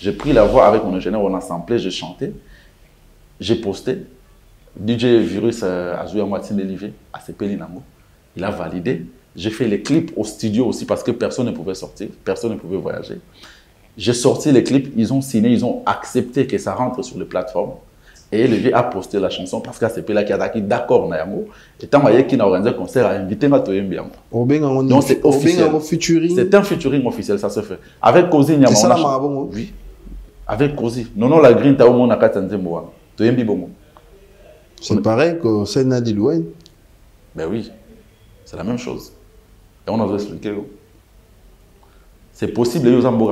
J'ai pris la voix avec mon ingénieur, on a samplé, j'ai chanté, j'ai posté. DJ Virus a joué à moitié d'Olivier, à Nango. Il a validé. J'ai fait les clips au studio aussi parce que personne ne pouvait sortir, personne ne pouvait voyager. J'ai sorti les clips, ils ont signé, ils ont accepté que ça rentre sur les plateformes. Et Olivier a posté la chanson parce qu'à CP là qui a dit d'accord Nayango. Et tant qu'il a organisé un concert, a invité Matoyembi. Donc c'est officiel. C'est un featuring officiel, ça se fait. Avec Kozi Nyama. C'est ça la Oui. Avec Kozi. Non, la green ta au monde à Katanzemboa. Toyembi Bongo. C'est pareil que c'est Nadi Louane. Ben oui, c'est la même chose. Et on a expliqué. C'est possible, les gens qui ont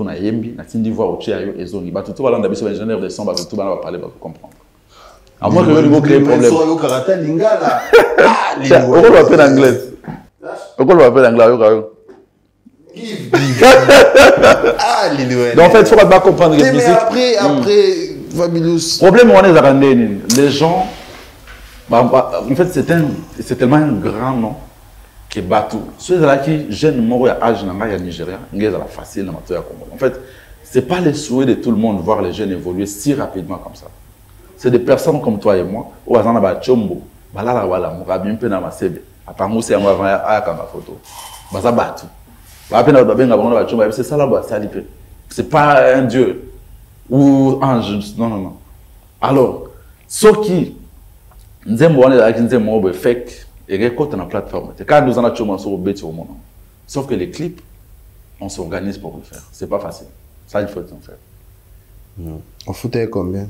un yembi, ils ont voir au tchèque, ils ont dit, tout le monde a besoin d'ingénieur de son, tout le monde va parler, pour comprendre. À moins que vous créez problème. Pourquoi on va appeler l'anglais? Pourquoi on va appeler l'anglais? Donc en fait, il faut pas comprendre les musiques. Mais après, Fabulous. Problème, on est les gens, en fait, c'est tellement un grand nom. Que Batou, ceux-là qui gênent mon âge dans le Nigeria, c'est facile dans le Congo. En fait, ce n'est pas le souhait de tout le monde de voir les jeunes évoluer si rapidement comme ça. C'est des personnes comme toi et moi, où ils ont des chombo, balala wala, mura bien peu dans ma sebe. Après moi c'est moi avant à ma photo. Baza Batou. Après na babenga bango ba chombo, c'est ça là bas, c'est pas un dieu ou ange, non. Alors, ceux qui nzembo wana la nzembo be fake et récolte dans la plateforme. Quand nous en avons sur le au monde. Sauf que les clips, on s'organise pour le faire. C'est pas facile. Ça, il faut en faire. On foutait combien?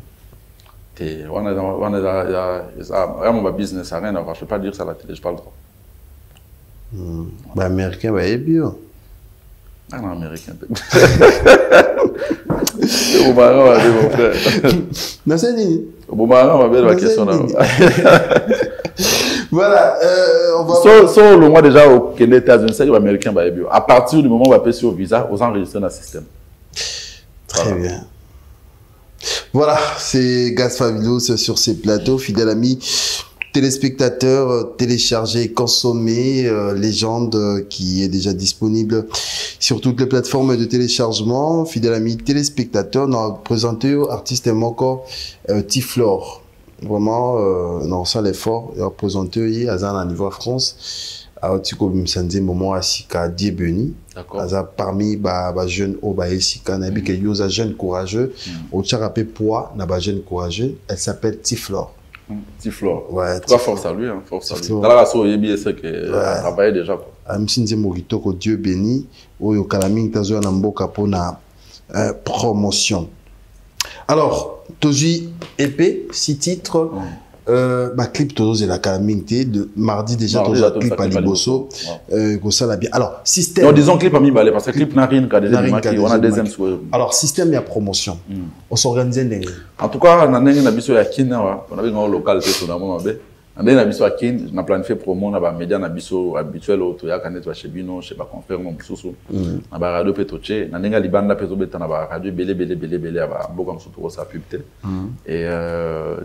On a mon business, rien à voir. Je ne peux pas dire ça à la télé, je parle trop. Américain, bah, bien. Ah non, américain. Au marrant, ma belle, mon frère. Non, c'est nini. Au marrant, ma belle, ma question là. Voilà, on va... Sur le mois déjà au Kenya, États-Unis, c'est américain, bah, bien. À partir du moment où on va payer sur visa, on enregistre dans le système. Très bien. Voilà, c'est Gaz Fabulous sur ces plateaux. Fidèles amis, téléspectateurs, téléchargez, consommez Légende qui est déjà disponible sur toutes les plateformes de téléchargement. Fidèles amis, téléspectateurs, nous avons présenté artiste encore Tiflor. Vraiment, non, ça l'effort. Il a présenté à niveau France. À Otiko Msandé, moment à Sika Diebeni. D'accord. Parmi les jeunes au Sika, il y a des jeunes courageux. Au Tcharapé Poids, il y a des jeunes courageux. Elle s'appelle Tiflor. Petit Flore. Ouais. En tout cas, force à lui. Hein, force à lui. Dans la race, il c'est qu'il a travaillé déjà. Amsinze Morito, Dieu béni. Oyo Kalaming Tazo Namboka pour la promotion. Alors, Tozi épée, 6 titres. Clip Tozo et la Kalaming de mardi déjà Tozo clip à Liboso. Ça bien. Alors, système. Non, disons clip à Mibale parce que clip n'a rien qu'à des on a deuxième souhait. Alors, système et promotion. On s'organise. En tout cas, on a un abisso à Kina, on avait un local sur la maman. On a un abisso à Kin, on a planifié promo, on a un média abisso habituel au Toya Canet, chez Bino, chez ma confrère, mon sous-sous. On a un radio Petoche, on a un Libanda Petobet, on a un radio Belé, à Bogam Soutoro, sa pubté. Et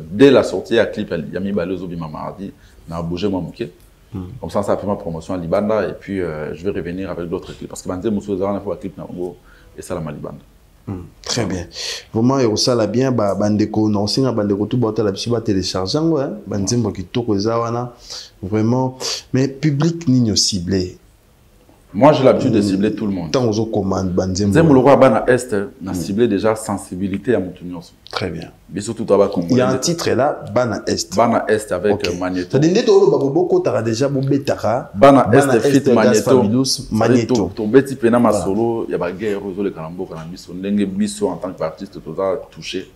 dès la sortie à clip, il y a mis Balozo Bima mardi, on a bougé mon mouquet. Comme ça a fait ma promotion à Libanda et puis je vais revenir avec d'autres clips. Parce que Banté Moussou Zara, il faut un clip et ça la Malibanda. Très bien. Vraiment, il y a bien, bandeko, non, c'est un bandeko tout boîte à la psyba téléchargeant, ouais. Bandembo qui toque zawana, vraiment. Mais public n'y ciblé. Moi, j'ai l'habitude de cibler tout le monde. Tant aux commandes, bandembo. Zem le roi bana est, n'a ciblé déjà sensibilité à mon tunion. Très bien. Mais surtout toi, il y a un titre là, Bana Est. Bana Est avec Magneto. Ça dit que tu as déjà Bobetara. Bana Est fit Magneto. Ton petit pena ma solo, il y a pas guerre aux les calambo canabis, on dengue biso en tant qu'artiste tout ça touché.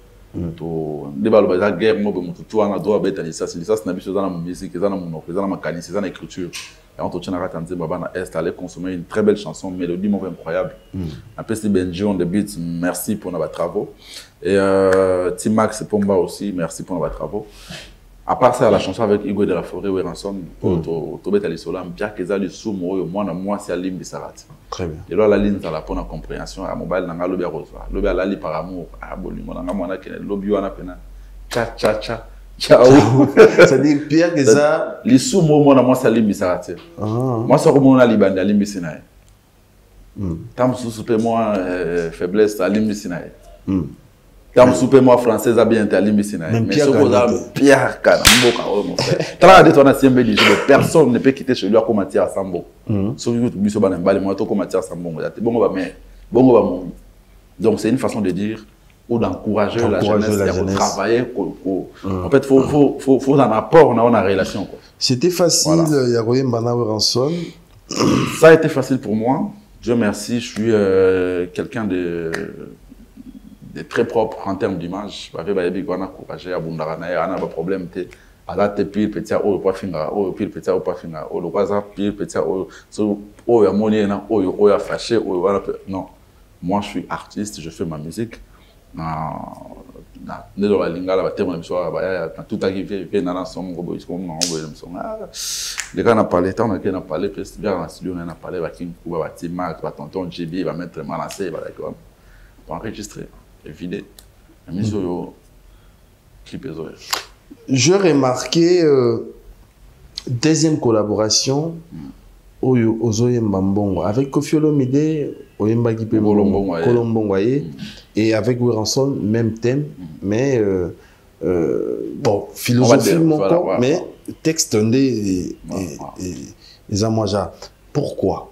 To débat la guerre mo be mutu tu ana droit beta ça na biso dans la musique, dans la mécanique, dans l'écriture. Et on tient à raconter Bana Est aller consommer une très belle chanson, mélodie mauvaise incroyable. Un peu Benji on the beats, merci pour nos travaux. Et Tim Max Pomba aussi, merci pour nos travaux. À part ça, la chanson avec Hugo de la Forêt, Weranson, Tobet Alisola, Pierre Kezali, Soumo, moi, c'est Alim Bissarat. Très bien. Et là, la ligne, ça la bonne compréhension. À mobile, n'a lobby rose. Lobby à l'ali par amour. À Bolimo, n'a pas lobby à pena. Tcha, tcha, tcha. Ciao. Ça dit Pierre Kezali. Les Soumo, moi, c'est Alim Bissarat. Moi, c'est Romo Naliban, Alim Bissinaï. Tam sous moi, faiblesse, Alim Bissinaï. Tam soupe moi français a bien été à Limbisinaï. Mais ce qu'on Pierre Kanamboka, mon frère. Tant de ton ancien béni, personne ne peut quitter chez lui à commenter à Sambo. Sur YouTube, Biso Banembali, moi, tout commenter à Sambo. Donc, c'est une façon de dire ou d'encourager la jeunesse à travailler. En fait, il faut un apport dans la relation. C'était facile, Yaroye Mbana Weranson. Ça a été facile pour moi. Dieu merci, je suis quelqu'un de très propre en termes d'image. Je vais encourager à Bundarana, il y a un problème. À la pile petit au pas finga, au pile petit au pas finga, au le quasar pile petit au au ya moni na au ya fâché au non. Moi je suis artiste, je fais ma musique. Na ne do la lingala ba tellement so ba ya tout arrivé na son go boy comme on voit son les gars n'a parlé tant on a parlé presque bien en studio on a parlé ba king kuba ba Timac ba tonton JB va mettre malancé ba d'accord pour enregistrer et vider la mise au clip et je remarquais deuxième collaboration Ozoye Mbambongo avec Koffi Olomide Oyemba Gipe Kolombongo et avec Weranson même thème mais bon philosophie mon corps mais texte et Zamoja. Pourquoi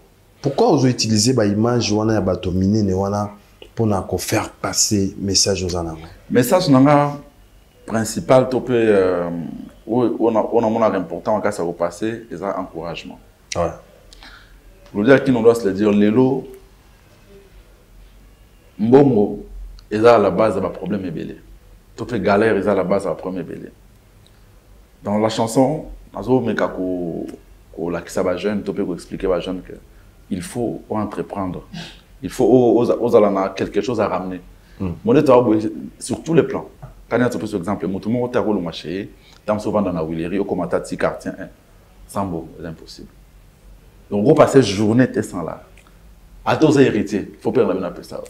vous utilisez bah image wana ya bato minene wana pour faire passer message aux anamans. Message nanga principal topé on a mon important en cas ça va passer et ça encouragement. Ouais. Pour dire qui nous doit se le dire Lelo Mbongo est à la base de ma problème est belé. Topé galère est à la base de ma problème est belé. Dans la chanson, nazo meka ko la qui ça jeune topé ko expliquer aux jeunes que il faut entreprendre. Il faut aux alana quelque chose à ramener. Mon état sur tous les plans. Quand il y a un exemple, tout le monde a roulé marché, dans souvent dans la Willerie, au commentaire de quartier, Sambo, c'est impossible. Donc, on passe journée sans là. À tous les héritiers, il faut perdre la vie ça.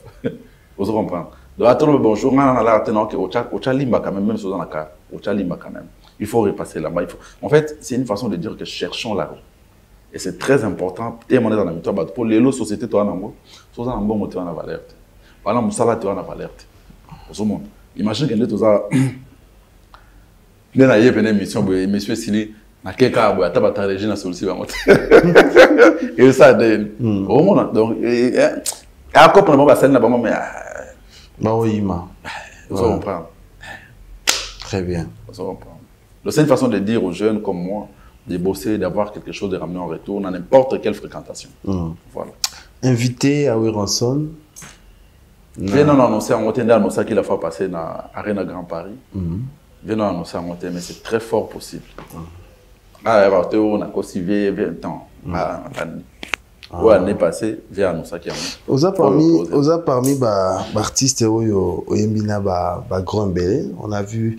Vous comprenez? Donc, à tout le bonjour, on a la tenue au Chalimba quand même chose dans la carte, au Chalimba quand même. Il faut repasser là-bas. En fait, c'est une façon de dire que cherchons la route. Et c'est très important. Et mon dans la méthode pour les lots sociétés, toi, on a un bon moteur en alerte. Voilà, mon salaire, tu en as alerte. Au monde. Imagine que nous avons une émission, monsieur Sili, na quelqu'un a tabata régime na solution et ça au monde donc à quoi on va passer na mais bah oui ma vous comprenez très bien vous comprenez C'est une façon de dire aux jeunes comme moi, de bosser, d'avoir quelque chose de ramener en retour dans n'importe quelle fréquentation. Voilà. Invité à Wiranson. Viens nous annoncer en montagne annoncer qu'il a fait passer dans l'Arena Grand Paris. Viens nous annoncer en montagne, mais c'est très fort possible. Ah, on a aussi 20 ans. Ouais, l'année passée, viens annoncer qu'il y a. Oza parmi artistes oyo oyembina ba grand belé. On a vu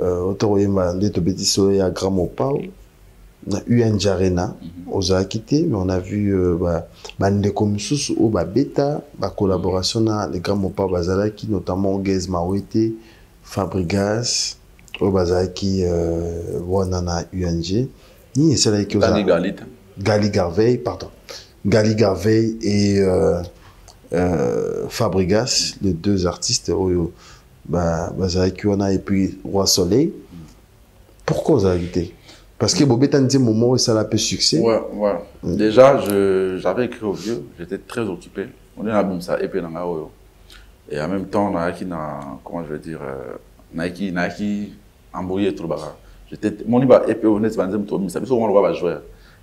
autant oyemba ndeto beti solo ya Grand Mopao. On a eu un Jarena, oza quitté, mais on a vu ndeko mususu o ba beta, ba collaboration na les Grand Mopao bazalaki notamment Gez Mawete, Fabrigas, o bazalaki wanana UNG. Ni c'est là qui oza Gali Garvey, pardon. Gali Garvey et Fabrigas, les deux artistes, et puis Roi Soleil. Pourquoi vous avez invité? Parce que Bobé Tanti moment ça a peu succès. Ouais. Déjà, j'avais écrit au vieux, j'étais très occupé. On est dans ça et puis et en même temps, on a qui comment je vais dire, Nike embrouillé tout le barrage. J'étais mon iba et puis honnête, ça veut dire on va jouer.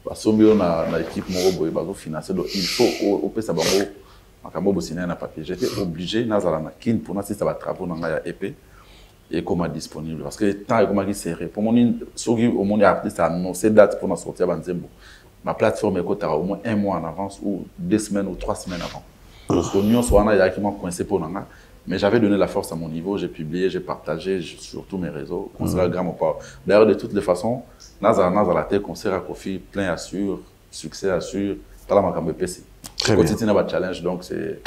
Parce que l'équipe m'a financé, donc il faut au PSA Bango na papier. J'étais obligé nazalana kin pour na si ça va travaux dans la épée et comment disponible parce que tant comment qui serré pour mon sogi au monde artiste a annoncé date pour na sortir banzembo. Ma plateforme est au moins 1 mois en avance ou 2 semaines ou 3 semaines avant. Parce que nous soit na qui m'a coincé pour nanga. Mais j'avais donné la force à mon niveau, j'ai publié, j'ai partagé sur tous mes réseaux, concert Grand Mopao. D'ailleurs, de toutes les façons, Nazala Té, concert à Kofi, plein assure, succès assure, Tala Makambe PC. Quotidien n'a pas de challenge, donc c'est.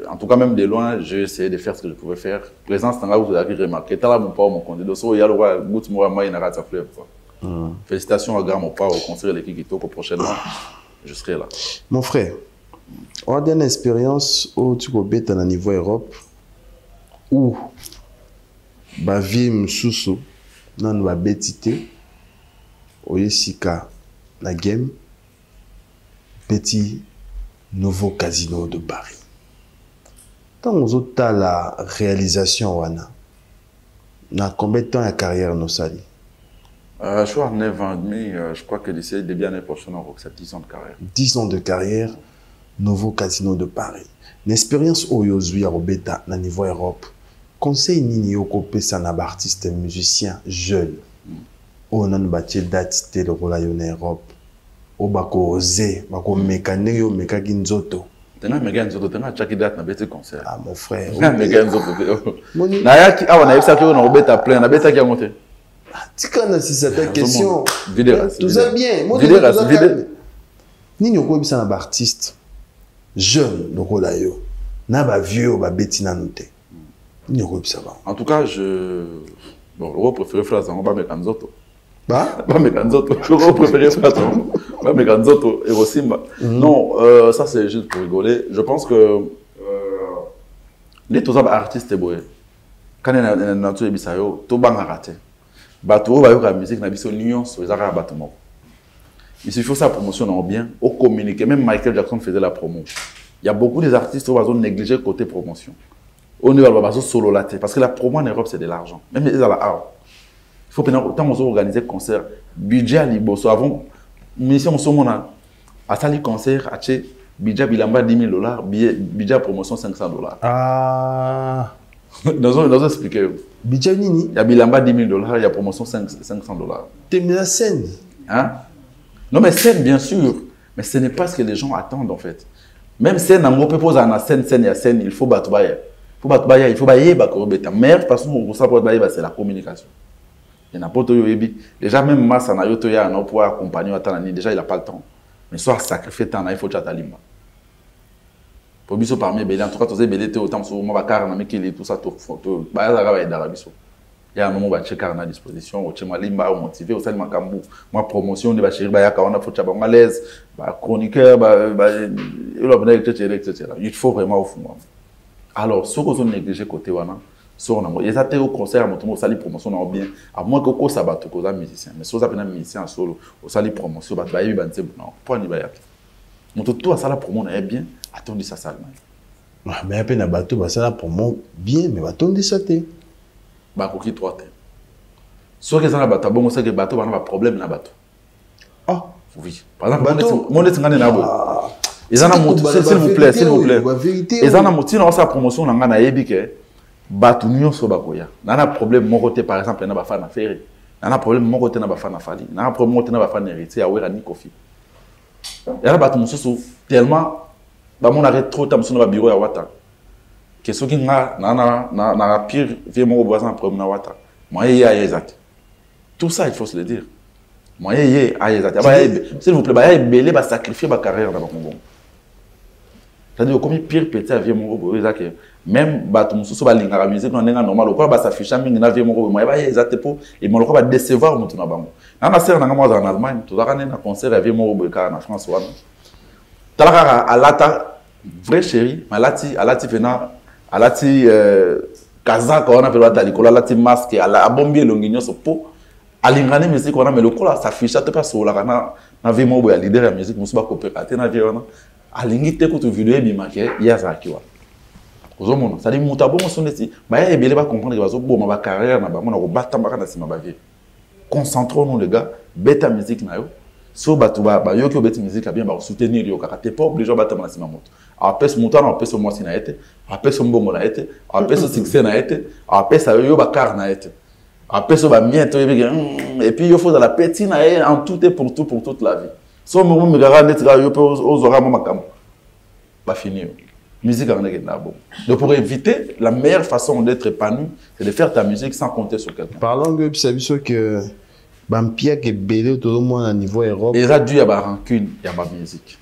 En tout cas, même de loin, j'ai essayé de faire ce que je pouvais faire. Présence, vous avez remarqué, Tala Mopao, mon candidat, il y a le roi, Bout Moura, il n'a pas de fleuve. Félicitations à Grand Mopao, au concert de l'équipe qui toque prochainement, je serai là. Mon frère. On a une expérience où tu peux être à niveau Europe où la vie msusu nan va betité au Yesika la game petit nouveau casino de Paris. Tant aux autres la réalisation wana na combien de temps la carrière nos sali? Je suis à 9 ans et demi, je crois que d'ici début l'année prochaine on va 10 ans de carrière. 10 ans de carrière. Nouveau casino de Paris. Une expérience oyozui à Robeta na niveau Europe. Conseil nini yoko pesa na artiste musicien jeune. O nan batie date te le rolayon Europe. O bako ose, bako mekane yo mekaki nzoto. Tena meka nzoto tena chaki date na beti concert. Ah mon frère. Meka nzoto. Na yaki awa na yebisa ko na Robeta plein na beta ki monter. Tika na si c'est ta question. Tout ça bien. Nini yoko pesa na artiste jeune le rolayon. Na ba vieux ba beti na noté. En tout cas, bon, le roi préféré faire ça, on va mettre Nzoto. Bah, le roi préféré faire ça, on va mettre Nzoto et Rosimba. Non, ça c'est juste pour rigoler. Je pense que les tous les artistes boy, quand on a nature et bisayo, tout bang a raté. Bateau va y avoir la musique, na biso l'union sur les arabes bâtiments. Il suffit que ça promotionne bien, au communiquer. Même Michael Jackson faisait la promo. Il y a beaucoup des artistes qui vont négliger le côté promotion. On ne va pas solo là parce que la promo en Europe c'est de l'argent. Même les à la art. Il faut que tant on organiser concert, budget à Liboso avant mission on a sali concert à budget bilamba $10,000, budget promotion $500. Ah. Dans expliquer. Budget nini? Il y a bilamba $10,000, il y a promotion $500. T'es mis la scène. Hein? Non mais scène bien sûr, mais ce n'est pas ce que les gens attendent en fait. Même scène, on peut poser en scène, il y a scène, il faut battre. Il faut battre, mais de toute façon, c'est la communication. Il n'y a pas de déjà, même Massa, on peut accompagner, déjà, il n'a pas le temps. Mais soit sacrifier le temps, il faut que tu aies pour biso parmi les en tout cas, tu as autant sur moi, tout ça, il y a un moment où tu as à disposition, tu as motivé, tu as promotion, tu as l'aise, chroniqueur, etc. Il faut vraiment au fond. Alors, ce que vous négligez côté wana, ils étaient au concert, au sali promotion bien, à moins que vous sabatez aux musiciens. Mais si vous avez un musicien solo, au sali promotion, vous avez un point de vue. Donc, tout ça, la promo est bien, attendez ça salement. Mais après, na bateau, ça la promo bien, mais attendez ça. Bah, coquille 3 thèmes. Soit que ça n'a pas bon, c'est que bateau va avoir problème na bateau. Ah, oui. Par exemple, mon est ngane na bo. Ils en ont s'il vous plaît, s'il vous plaît. Ils en ont tiré sa promotion na ngana yebike. Bateau nyo so bakoya. Na problème mon côté par exemple na ba fa na ferry. Na problème mon côté na ba fa na fali. Na problème mon côté na ba fa na héritier awera ni kofi. Ya bateau mususu tellement ba mon arrête trop tam so na bureau ya wata. Que ce qui na pire vie mon voisin problème na wata. Moi y a exact. Tout ça, il faut se le dire. Moi, s'il vous plaît, il va sacrifier ma carrière dans mon bon. C'est-à-dire, comme il pire petit à vie mon robot, même bateau sous la ligne à la musique, on est normal. Au quoi s'affiche un mingi na vie mon robot, moi, il va pour et mon robot va décevoir mon tour bango. On a serre en Allemagne, tout ça, on a un concert à vie mon robot car en France, Talara à lata vrai chéri, malati à lati venant à lati kazak on a fait la talicola lati masque à la bombier longuignon sur peau. Alingane musique on a mais le coup là s'affiche ça te passe au la na vie mo boya leader la musique musuba coopérater na vie on alingi te ko tu vidéo bi marqué ya za kiwa ozomona ça dit mutabo mo soneti ba ya ebele ba comprendre que bazo boma ba carrière na ba mona ko batamba na sima ba vie concentrons-nous les gars beta musique na yo so batu ba yo ki beta musique a bien ba soutenir yo kaka te pas obligé batamba na sima moto après ce moto na après ce mois na été après ce mbongo na été après ce succès na été après ça yo ba car na été après ça va bien et puis il faut dans la pétine en tout et pour toute la vie so mo me gara net ga yo pe aux aura mo makam pas fini musique en est bon donc pour éviter la meilleure façon d'être épanoui c'est de faire ta musique sans compter sur quelqu'un. Parlons de ça que Bampia qui est belé tout le monde à niveau Europe et ça dû à ba rancune il y a ma musique.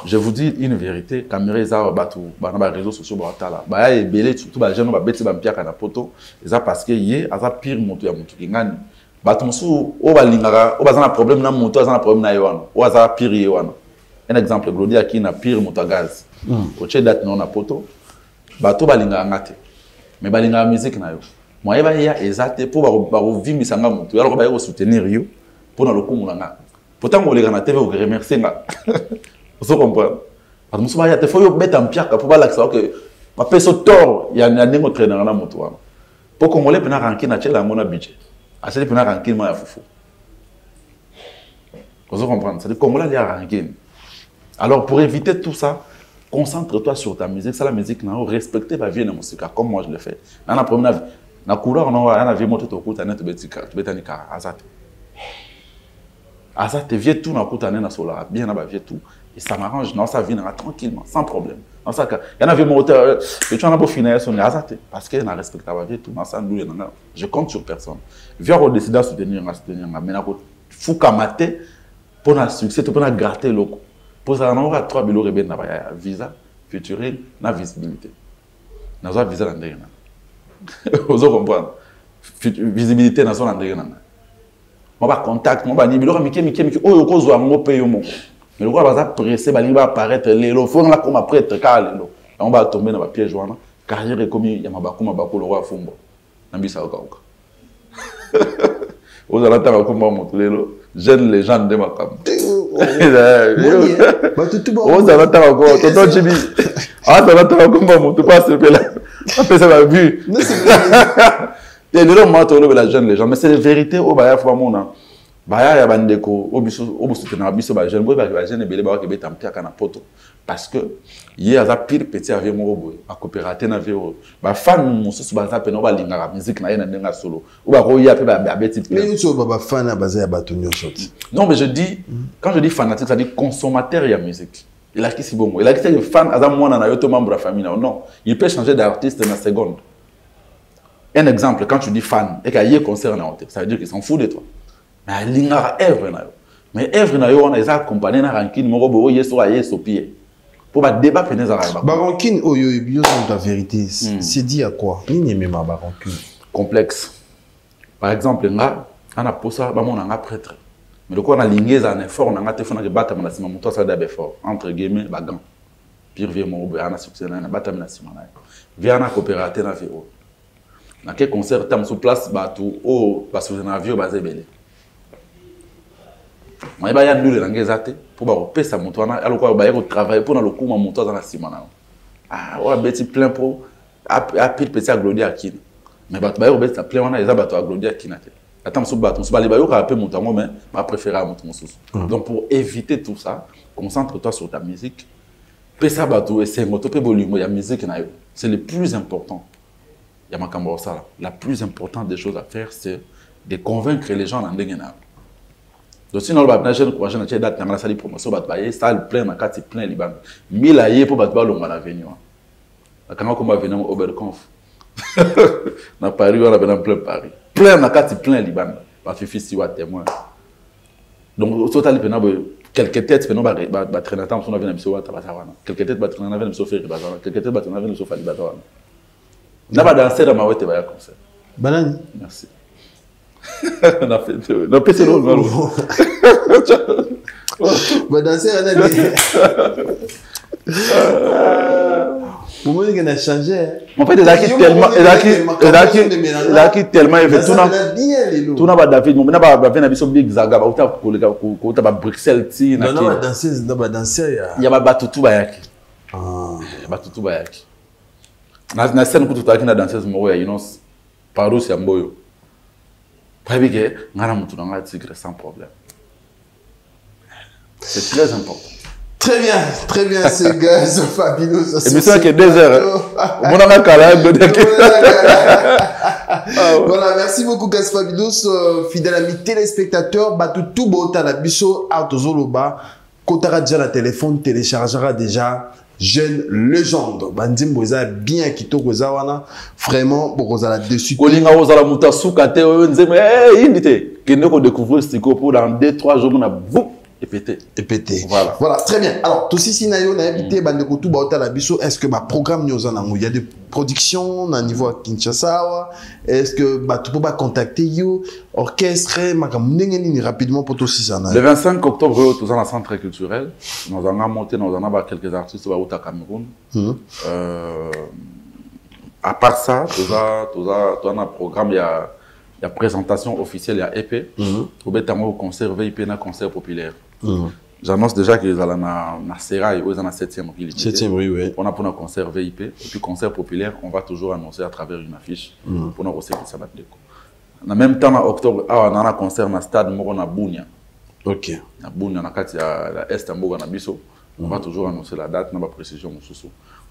Je vous dis une vérité, caméra ça batu ba na réseaux sociaux ba tala ba ya belé surtout ba jeune ba beti ba mpia kana poto ça parce que yé aza pire moto ya moto kingani batu musu o ba lingara o ba na problème na moto aza na problème na yowana o aza pire yowana un exemple Glodia qui na pire moto à gaz o che date non na poto batu ba lingara ngate mais ba lingara musique na yo moi ba ya ezate pour ba vimisa nga moto ya ba yo soutenir yo pour na lokumu nga pourtant on les na TV o remercier nga. Vous comprenez? Parce que je suis fait mettre en pierre pour voir que papa so tort il y a un entraîneur na moto wana pour qu'on mole pena rankin na chela ngona budget aseli pena rankin ma ya fufu. Vous comprenez? C'est-à-dire Congolais il y a rankin. Alors pour éviter tout ça, concentre-toi sur ta musique, ça la musique na respecter la vie de musique comme moi je le fais. Na na première na couleur on a vu moto to kuta net betika betanika azate. Azate vieux tout na kuta na sola bien na ba vieux tout. Et ça m'arrange, non, ça vient tranquillement, sans problème. Dans ça, il y en avait mon auteur, et tu en as beau finir son azate, parce qu'il n'a respecté la vie, tout, dans ça, je compte sur personne. Viens au décider à soutenir, mais il faut qu'amater pour le succès, pour gratter le coup. Pour ça, on aura 3 billes de visa, futurine, na visibilité. Nous avons visa dans le vous comprenez? Visibilité dans son endroit. On va contact, on va dire, oh, on va payer mon. Mais le roi va pressé, il va apparaître, il faut comme après, on va tomber dans le piège. Carrière est comme il y a le roi Fumbo. Nambisa Okaoka. Vous allez entendre comme jeune légende de ma femme. Vous allez entendre comme Tonton Chibi. Ah, ça va entendre comme tu passes là. Après ça va vu. Il y a la jeune légende, mais c'est la vérité au Baya Fumona. Baya ya bandeko obiso tena biso ba jeune boy ba jeune belé ba ke betampia kana poto parce que yé aza pire petit avec mo boy a coopérater na véo ba fan mususu ba zapena ba lingaka musique na yena ndenga solo ou ba ko ya pe ba beti mais you so ba fan na baza ya batonyo sorti. Non mais je dis quand je dis fanatique ça dit consommateur ya musique. Il a qui si bon il a qui c'est fan aza mwana na yoto membre de la famille non il peut changer d'artiste na seconde. Un exemple quand tu dis fan et qu'il y a concert na hotel ça veut dire qu'il s'en fout de toi. Mais il y a œuvre na yo. Mais œuvre na yo on est accompagné na ranking moko bo yeso a yeso pied. Pour ba débat peine za ba. Ba ranking oyo biyo la vérité. C'est dit à quoi? Ni même ba ranking complexe. Par exemple nga ana posa ba mona nga prêtre. Mais le quoi na lingeza na effort na nga te fona ke bata na sima moto ça d'abord fort entre guillemets ba gant. Pire vie mo bo ana succès na bata na sima na. Via na coopérateur na VO. Na quel concert tam sur place ba tout o ba sur na avion ba zebele. Moi, il y a nous les langues pour payer sa moto. Alors quoi, il y travailler pour le coup, ma moto dans la ciment. Ah, on a petit plein pour à pile petit à Glodia qui. Mais bato ba yo ça plein wana eza bato aglodia kinate. Attends so bato so ba le ba yo ka pe montango mais ma préféré à montango sous. Donc pour éviter tout ça, concentre-toi sur ta musique. Pe ça bato et c'est moto pe volume ya musique na yo. C'est le plus important. Ya makambo ça la plus importante des choses à faire c'est de convaincre les gens dans ndengena. Donc sinon le bato jeune courage na date na sali promotion bato ba ça le plein na kati plein liban. Mila ye pour bato ba longa na venir. Akanga ko ba venir au Oberconf. Na Paris on a bien plein Paris. Plein na kati plein liban. Ba fifi si wa témoin. Donc au total pena quelques têtes pena ba traîner temps on a venir biso wa tabasawana. Quelques têtes ba traîner na venir biso faire bazana. Quelques têtes ba traîner na venir biso faire bazana. Na ba danser dans ma wete ba ya concert. Banani. Merci. On a fait non PC non. Ba danser on a dit. Pour moi, il a changé. En fait, il a tellement tout n'a pas David, mais n'a pas fait Big Zaga, pas Bruxelles, non, non, danser, il y a pas tout bayaki. Ah, pas tout bayaki. Na scène que tout à na danseuse moya Inos, Paro c'est Mboyo. Pas bien, ngana mutu na tigre sans problème. C'est très important. Très bien, ce gars, ce fabuleux. Et mais c'est que 2 heures. Mon ami Voilà, merci beaucoup, Gaz Fabulous, fidèle ami téléspectateur. Tout beau, t'as la bicho, Autozoloba. Kotara déjà la téléphone, téléchargera déjà Jeune Légende. Bandim Boza bien quitté Gozawana. Vraiment, Boza dessus. Kolinga Ozala Mutasu, Kate, Nzeme, invité. Que nous découvrir ce pour dans 2-3 jours, on a beaucoup. Et pété. Voilà, très bien. Alors, tout si Nayo n'a habité Bandekotou Baota la Bisso, est-ce que ma programme nous en a? Il y a des productions à niveau à Kinshasa? Est-ce que tu peux contacter you orchestre rapidement pour tout ça? Le 25 octobre, nous avons un centre culturel. Nous avons monté, nous avons quelques artistes au Cameroun. À part ça, nous avons un programme. Il y a présentation officielle, il y a EP. Au concert VIP, un concert populaire. J'annonce déjà qu'ils allaient na Sera et ils ont 7e. 7e, oui. On a pour un concert VIP. Et puis concert populaire, on va toujours annoncer à travers une affiche pour nous recevoir ça. En même temps, en octobre, on a un concert dans le stade Morona Bounia. Ok. Na Bounia, na Est Amboga na Bisso. On va toujours annoncer la date, on n'a pas précision.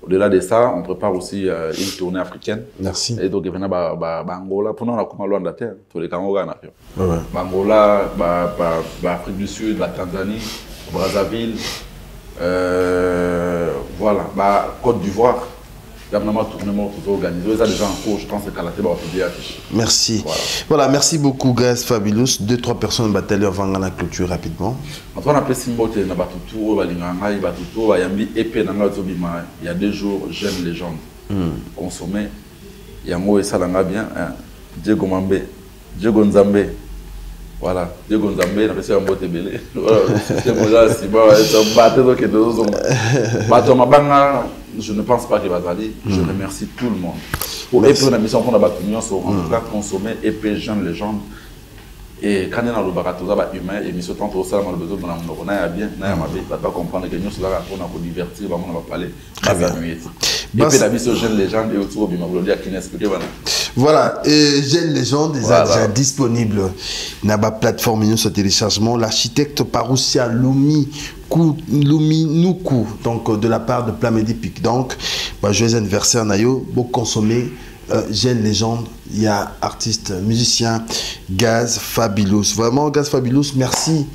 Au-delà de ça, on prépare aussi une tournée africaine. Merci. Et donc, il y a Angola, pour nous, on a comment loin de la terre, tous les Kangoga. Angola, Afrique du Sud, la Tanzanie, Brazzaville, voilà, Côte d'Ivoire. Il y a vraiment tout le monde organisé. Il y a des gens en cours, je pense que Kalaté va publier affiche. Merci. Voilà, merci beaucoup, Gaz Fabulous. 2-3 personnes bataillent avant la clôture rapidement. En tout cas, on a appelé Simbote, on a Batutu, il y a 2 jours, Jeune Légende. Consommé. Il y a un mot et ça l'a bien. Diego Mambe, Diego Nzambe. Voilà, Diego Nzambe, on a appelé un bote belé. C'est bon, là, si bon, c'est un bateau qui est deux autres. Bateau Mabanga. Je ne pense pas qu'il va aller. Je remercie tout le monde. Pour épée, on a mission pour la bataille, on va consommer épée, Jeune Légende. Et quand on a le baratosa humain, et mission tant au salon, on a besoin de on a bien, on a pas comprendre que nous sommes là pour nous divertir, on va parler. Et puis la mission Jeune Légende et autour du Mablodia qui n'explique pas. Voilà, Jeune Légende est déjà disponible. Dans la plateforme sur téléchargement. L'architecte Parousia Lumi Nuku, donc de la part de Plamedi Pic. Donc, joyeux anniversaire Nayo, beau consommer. Jeune Légende, il y a artiste, musicien, Gaz Fabulous. Vraiment, Gaz Fabulous, merci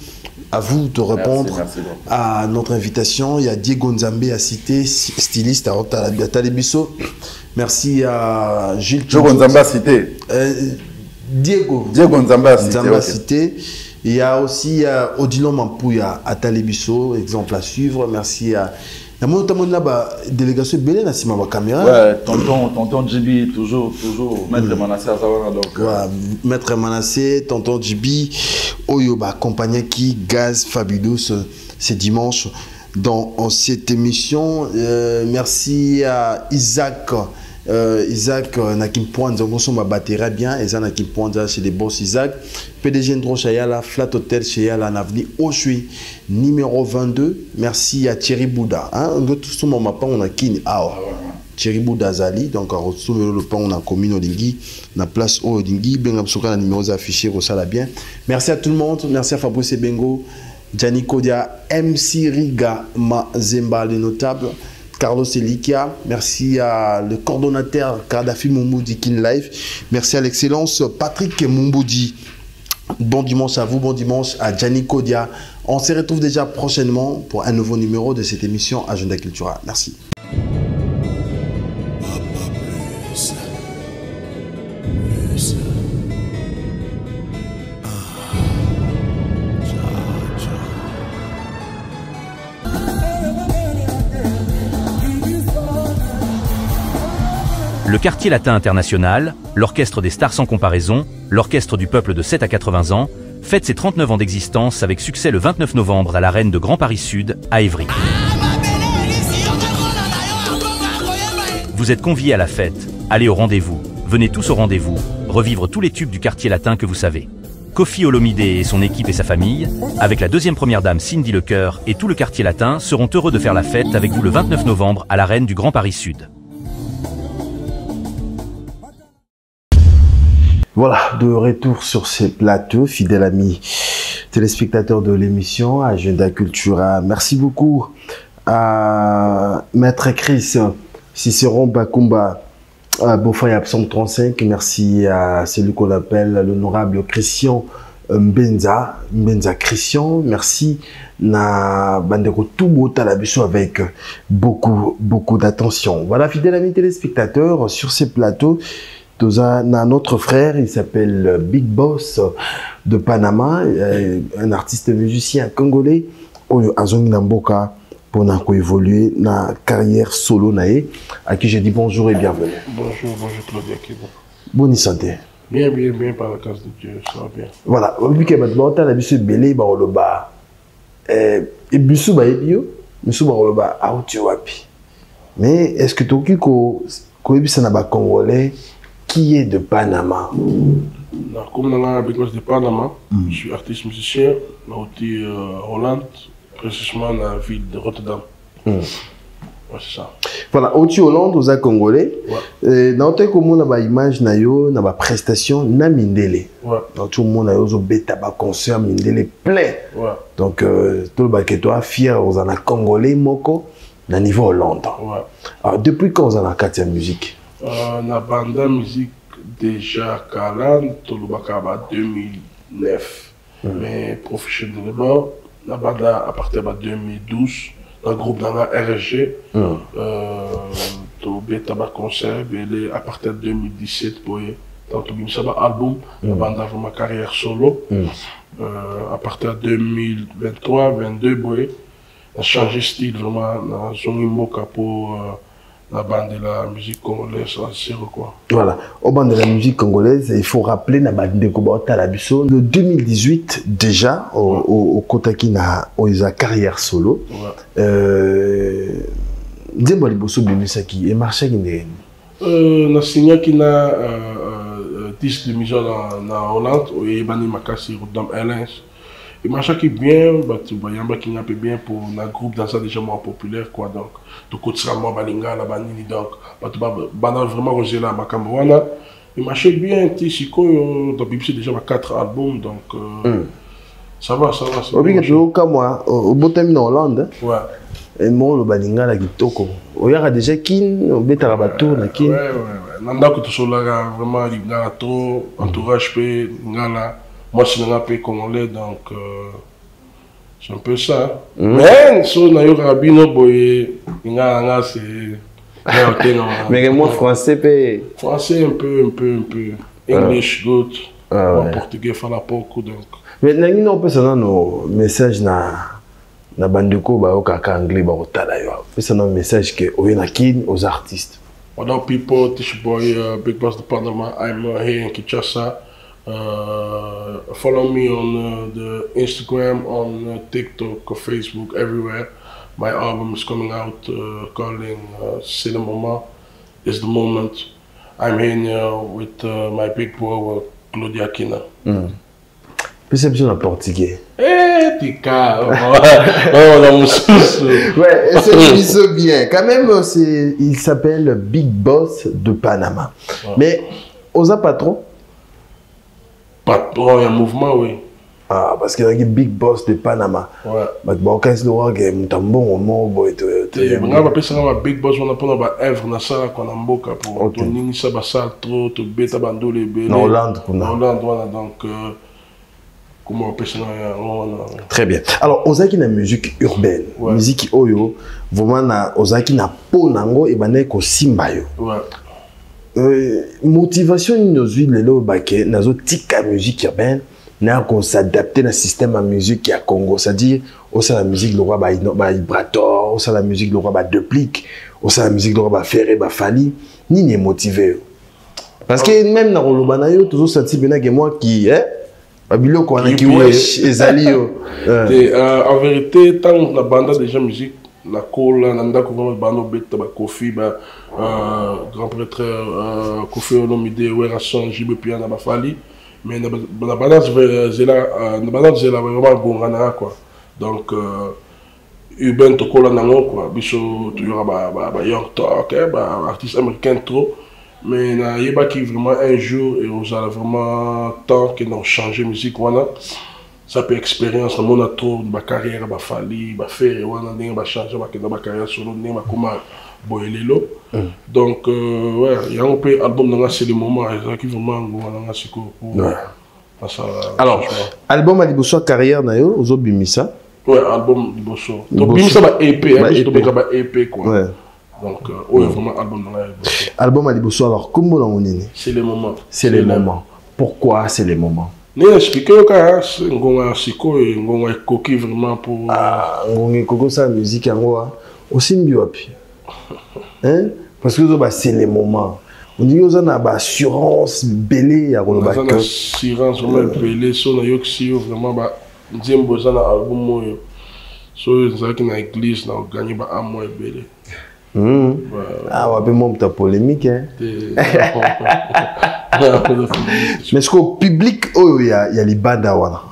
à vous de répondre à notre invitation. Il y a Diego Nzambe à citer, styliste à Talibiso. Merci à Gilles. Diego Nzambe à citer. Diego Nzambe à citer. Il y a aussi Odilon Mampouya à Talibiso, exemple à suivre. Merci à la délégation Belé na sima ba caméra. Ouais, tonton Djibi toujours maître Manassé à savoir donc. Maître Manassé, tonton Djibi Oyo ba accompagné qui Gaz Fabulous ce dimanche dans cette émission. Merci à Isaac. Isaac Nakim Point, ma batterie bien, et ça Nakim Point chez les boss Isaac. PDG Ndro Chayala, Flat Hotel chez Yala, Navni Oshui, numéro 22. Merci à Thierry Bouda. Tout ce moment, on a Kini. Chéribou d'Azali, donc on retrouve le pont, on a commune Olingi, la place Olingi, ben Absouka, les numéros affichés, ça la bien. Merci à tout le monde, merci à Fabrice Bengo, Gianni Kodia, MC Riga, Mazemba, les notables, Carlos Elikia, merci à le coordonnateur Kadhafi Mumboudi Kin Live, merci à l'excellence Patrick Mumboudi. Bon dimanche à vous, bon dimanche à Gianni Kodia. On se retrouve déjà prochainement pour un nouveau numéro de cette émission Agenda Cultura. Merci. Le Quartier Latin International, l'orchestre des stars sans comparaison, l'orchestre du peuple de 7 à 80 ans, fête ses 39 ans d'existence avec succès le 29 novembre à l'arène de Grand Paris Sud, à Évry. Vous êtes conviés à la fête, allez au rendez-vous, venez tous au rendez-vous, revivre tous les tubes du Quartier Latin que vous savez. Kofi Olomide et son équipe et sa famille, avec la deuxième première dame Cindy Lecoeur et tout le Quartier Latin, seront heureux de faire la fête avec vous le 29 novembre à l'arène du Grand Paris Sud. Voilà, de retour sur ces plateaux, fidèles amis téléspectateurs de l'émission Agenda Cultura. Merci beaucoup à Maître Chris Cicéron Bakumba, Beaufort Absent 35. Merci à celui qu'on appelle l'honorable Christian Mbenza Christian. Merci na bandeko tout talabiso avec beaucoup d'attention. Voilà, fidèles amis téléspectateurs, sur ces plateaux. On a notre frère, il s'appelle Big Boss de Panama, un artiste musicien congolais, Azong Namboka, pour évoluer dans la carrière solo, à qui j'ai dit bonjour et bienvenue. Bonjour Claudia Kibo. Bonne santé. Bien, par la grâce de Dieu, ça va bien. Voilà, au début, on a vu belé, et bisu ba ebio, bisu ba oloba auti wapi. Mais est-ce que tu as ça na congolais qui est de Panama? Comme dans la Big Boss de Panama, je suis artiste musicien, aussi Hollande, précisément dans la ville de Rotterdam. Ouais, c'est ça. Voilà, au Hollande, aux Congolais, dans le monde, on a une image, on a une prestation, na mindele. Dans tout le monde, on a bêta concert, mindele plein. Donc, tout le monde est fier, on a Congolais, moko, na niveau Hollande. Alors, depuis quand on a la musique? Na banda musique déjà Kalan, Tolubakaba 2009. Mais professionnellement, na banda à partir de 2012, dans le groupe dans la RSG, Tolubetaba concert, à partir de 2017 pour dans le album, la banda a ma carrière solo. À partir de 2023-2022, on a changé de style vraiment dans Zongi Moka pour la bande de la musique congolaise, c'est quoi. Voilà, au bande de la musique congolaise, il faut rappeler la bande de Talabiso de 2018 déjà, au Kotaki na sa carrière solo. Dis-moi les bossos Bimisaki et marché qui n'est. Na signé qui na disque de musique en Hollande, et Bani Makasi, Rotterdam Airlines. Il marche qui bien, il y a qui n'a pas bien pour un groupe dans ça déjà moins populaire quoi donc de côté ça moi balinga la banini donc banal vraiment Roger là Makamwana il marchait bien Tishiko donc il déjà 4 albums donc ça va au bien que comme moi au bottom en Hollande ouais et moi le balinga la kitoko il y a déjà kin on beta rabato na kin ouais nanda que tout cela vraiment il y a trop entourage pe ngala. Moi, je suis un peu congolais, donc c'est un peu ça. Mais si on a eu Rabino, c'est. Mais moi, français, français, un peu. English, good. Portugais, fala pouco, donc. Mais nous, on peut savoir nos messages na bandeko, kaka anglais, c'est un message que aux artistes. What up, people? This boy, Big Boss de Panama. I'm here in Kinshasa. Follow me on the Instagram, on TikTok, Facebook, everywhere. My album is coming out calling Cinema is the Moment. I'm here with my big bro, Claudia Kina. c'est plus en portugais. Eh, tika. On a mon sous. Ouais, c'est bien. Quand même, il s'appelle Big Boss de Panama. Ouais. Mais, osa patron? Patron, il y a un mouvement, oui. Ah, parce qu'il y a un Big Boss de Panama. Ouais. Mais bon, quand il y a un bon moment, il y a un Big Boss, on a pas œuvre dans ça, qu'on a mboka pour donner ça, ça trop, tout bêta bando les bébés. En Hollande, voilà, donc. Comment on peut ça? Très bien. Alors, Ozaki na musique urbaine, musique oyo, vraiment na Ozaki na ponango et baneko simbayo. Ouais. Motivation nos huiles lelo baké nazo tika musique urbaine, na qu'on s'adapter na système à musique à Congo, c'est-à-dire au sein la musique le roi ba vibrator, au sein la musique le roi ba duplique, au sein la musique le roi ba ferré ba fali, ni ne motivé. Parce que même na rolobana yo toujours senti bena que moi qui Babilo qu'on a qui wesh ezali yo. En vérité, tant la bande déjà musique, la cola, nanda ko bando beta ba Kofi ba grand prêtre Kofi Olomide Wera Son Jibe Piana ba Fali, mais na bande zela vraiment gongana quoi. Donc urbain to cola nango quoi, biso tu yora ba Young Talk, ba artiste américain trop. Mais il y a vraiment un jour et on a vraiment tant qu'ils ont changé la musique. Ça peut expérience, on a trop de carrière, de fali, de faire, on a changé ma carrière sur le nez, comment boyelelo. Donc, ouais, il y a un peu album, c'est le moment, qui vraiment, on a ce alors, album à Liboso carrière, aux autres Bimisa. Ouais, album Liboso. Donc, Bimisa, c'est EP, EP, quoi. Ouais. Donc, vraiment, album dans la album à Liboso, alors, comment on est? C'est les moments. C'est les moments. Pourquoi c'est les moments? Je vais expliquer au cas, c'est un siko et un coquille vraiment pour. Ah, un coco, ça, la musique, aussi mieux. Hein? Parce que c'est les moments. On dit que ça a assurance belé à Rolobak. Assurance vraiment belé, ça na yoxi vraiment ba nzembo ça na album so ça qui na église na gagner ba amour belé. Ah, on va même ta polémique. Hein? Mais ce qu'au public, il y a les bandes,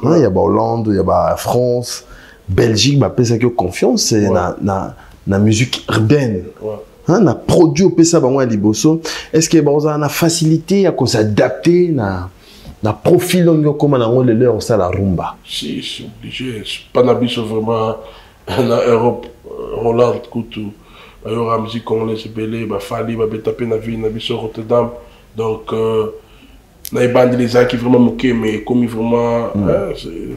il y a Hollande, il y a France, Belgique, il y a confiance dans la musique urbaine. On a produit au PSA à Liboso. Est-ce qu'il y a une facilité à s'adapter à le profil comme on a leur ça la rumba? Si, c'est obligé. Pas d'habitude vraiment en Europe, Hollande, Koutou. Il y aura la musique congolaise, Belé, Fali, Taper na ville, na Rotterdam. Donc, il y a des bandes qui vraiment moqué, mais comme vraiment,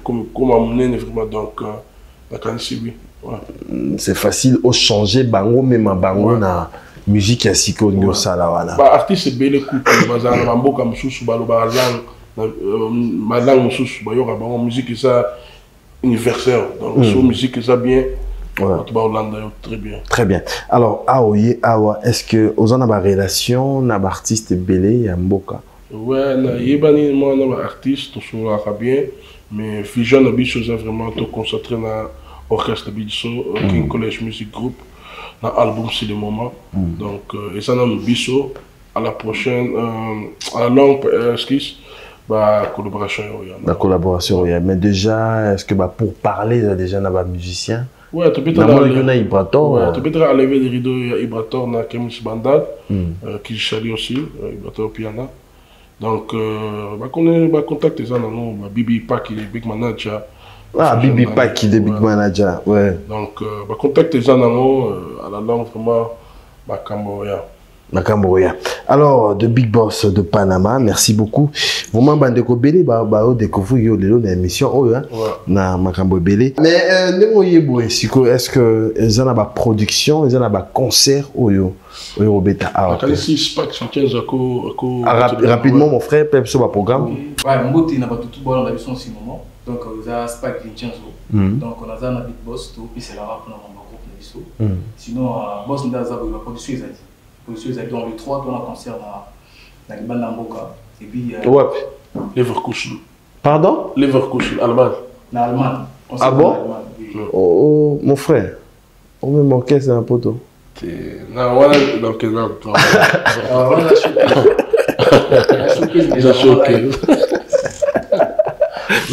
comme amener vraiment, donc, la canisse, oui. C'est facile de changer, bango, même bango, na musique à siko, nyo salawana. Artiste Belé, Koutou, bazar, mamboka, moussous, baloba, ma langue, moussous, bayora, bango, musique, ça, universelle. Donc, sur musique, ça bien. Ouais. Très bien. Très bien. Alors, Aoye, Awa, est-ce que vous avez une relation avec l'artiste Belé et Mboka? Oui, il y a un artiste, tout ça bien, mais Vision a vraiment te concentrer dans l'orchestre Bisso, King College Music Group, dans l'album C'est le moment. Donc, et ça, dans Bisso, à la prochaine, à la longue, excuse. Collaboration. La collaboration, oui. Mais déjà, est-ce que pour parler, déjà, dans les musiciens? Ouais, tu peux être enlever les rideaux, il y a Ibrator, na Kemis Bandal, qui salue aussi, Ibrator Piana. Donc, on va contacter les gens, Bibi Pak, le Big Manager. Ah, Bibi Pak, le Big Manager, ouais. Donc, on va contacter les gens à la langue, vraiment, Camboya. Alors, de Big Boss de Panama, merci beaucoup. Vraiment, bandeko belé, découvrir yo l'émission, na makambo belé. Mais est-ce que ils ont une production, ils ont un concert, beta. Rapidement, mon frère, peut sur le programme. Ouais, Mboti n'a pas tout bon dans la mission en ce moment. Donc, on a Spike Vincenzo. Donc, on a un Big Boss, puis c'est la rap dans le groupe. Sinon, Boss n'a pas de production. Dans les 3 qu'on a concert dans les bandes d'Amboka. Et puis. Ouais. Leverkusen. Pardon? Leverkusen, Allemagne. En Allemagne. Ah bon? Oh, mon frère. On me manquait, c'est un poteau. Non, voilà, donc, non. Voilà, choqué.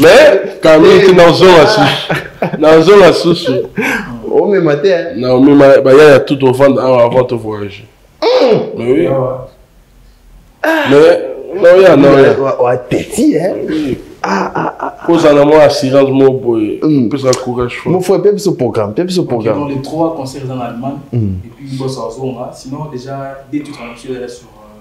Mais quand même, tu es dans la souche. Oh, mais matin. Non, mais il y a tout au vent avant de voyager. Mais oui. Mais non, il y a non. Ouais, téti, hein. Pose en amont assurance, mon boy. Plus un courage. Mon frère, peut-être ce programme. Dans les 3 concerts en Allemagne, et puis il bosse en Zonga. Sinon, déjà, dès que tu travailles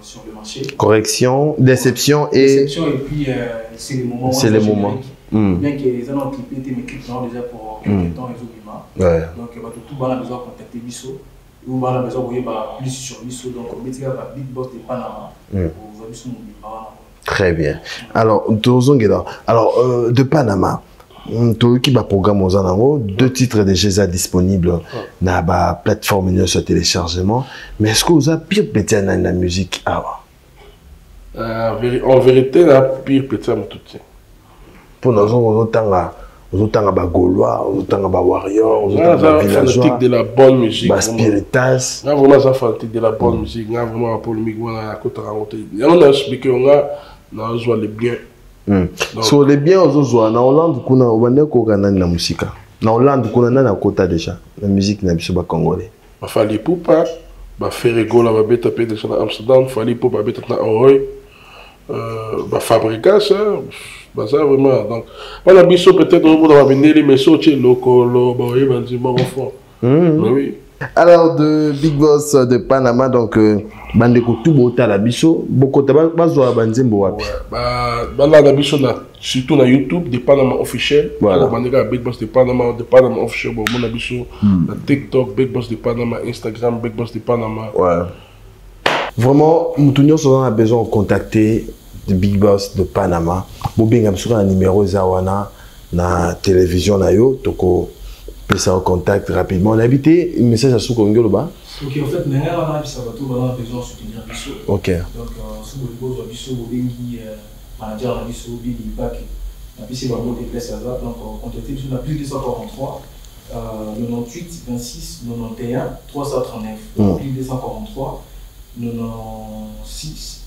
sur le marché. Correction, déception et. Déception, et puis c'est les moments. C'est les moments. Bien que les gens ont clippé, mes clips déjà pour quelques temps, ils ont ouais. Donc, tout le monde a besoin de contacter Bisso. Ou on a besoin de voir plus sur Bisso. Donc, on met Big Boss de Panama. Très bien. Alors, de Panama, qui va programme aux anangos, 2 titres déjà disponibles dans la plateforme sur téléchargement. Mais est-ce que vous avez pire pété dans la musique avant? En vérité, la pire pété dans tout ça. Pour nous, on a Gaulois, on a Warrior, on a fanatique de la bonne musique. Spiritas. On a vraiment fanatique de la bonne musique. On a vraiment polémique. On a expliqué, on a joué les biens. Sur les biens, on a joué en Hollande, on a la musique. En Hollande, on a la quota déjà. La musique n'a pas congolais. Il fallait pas faire rigoler la bête à déjà à Amsterdam. Il fallait pas bête à Oroy. Fabriquer ça. Ça vraiment. Donc, on a Bisso peut-être on va venir les messieurs locaux, oui. Alors de Big Boss de Panama, donc bandeko tout beau à la Bisso, beaucoup de bazo à banzembo wapi. Là la Bisso là, surtout na YouTube de Panama officiel. Voilà. Bandeka Big Boss de Panama officiel, bon mon Bisso, na TikTok Big Boss de Panama, Instagram Big Boss de Panama. Ouais. Vraiment, nous a besoin de contacter de Big Boss de Panama. Bobing a sur un numéro Zawana na télévision na yo, toko peut ça en contact rapidement. On a habité un message à sous Congo là-bas. Ok, en fait, maintenant on a besoin de soutenir Bisso. Ok. Donc sous le niveau de Bisso, Bobing manager de Bisso, Big Impact. Et puis c'est vraiment des places à ça. Donc contactez Bisso, on a plus de 243 98 26 91 339. Plus de 243 96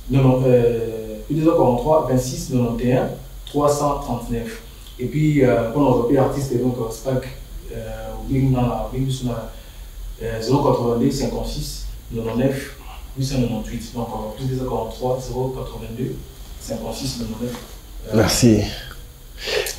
243 26 91 339. Et puis quand on appelle artiste donc Spack au Bing na 082 56 99 898. Donc plus de 243 082 56 99. Merci.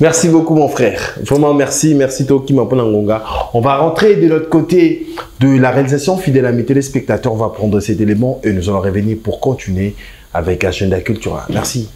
Merci beaucoup mon frère. Vraiment merci Toki Mamponangonga. On va rentrer de l'autre côté de la réalisation. Fidèle à mes téléspectateurs, on va prendre cet élément et nous allons revenir pour continuer avec Agenda Cultura. Merci.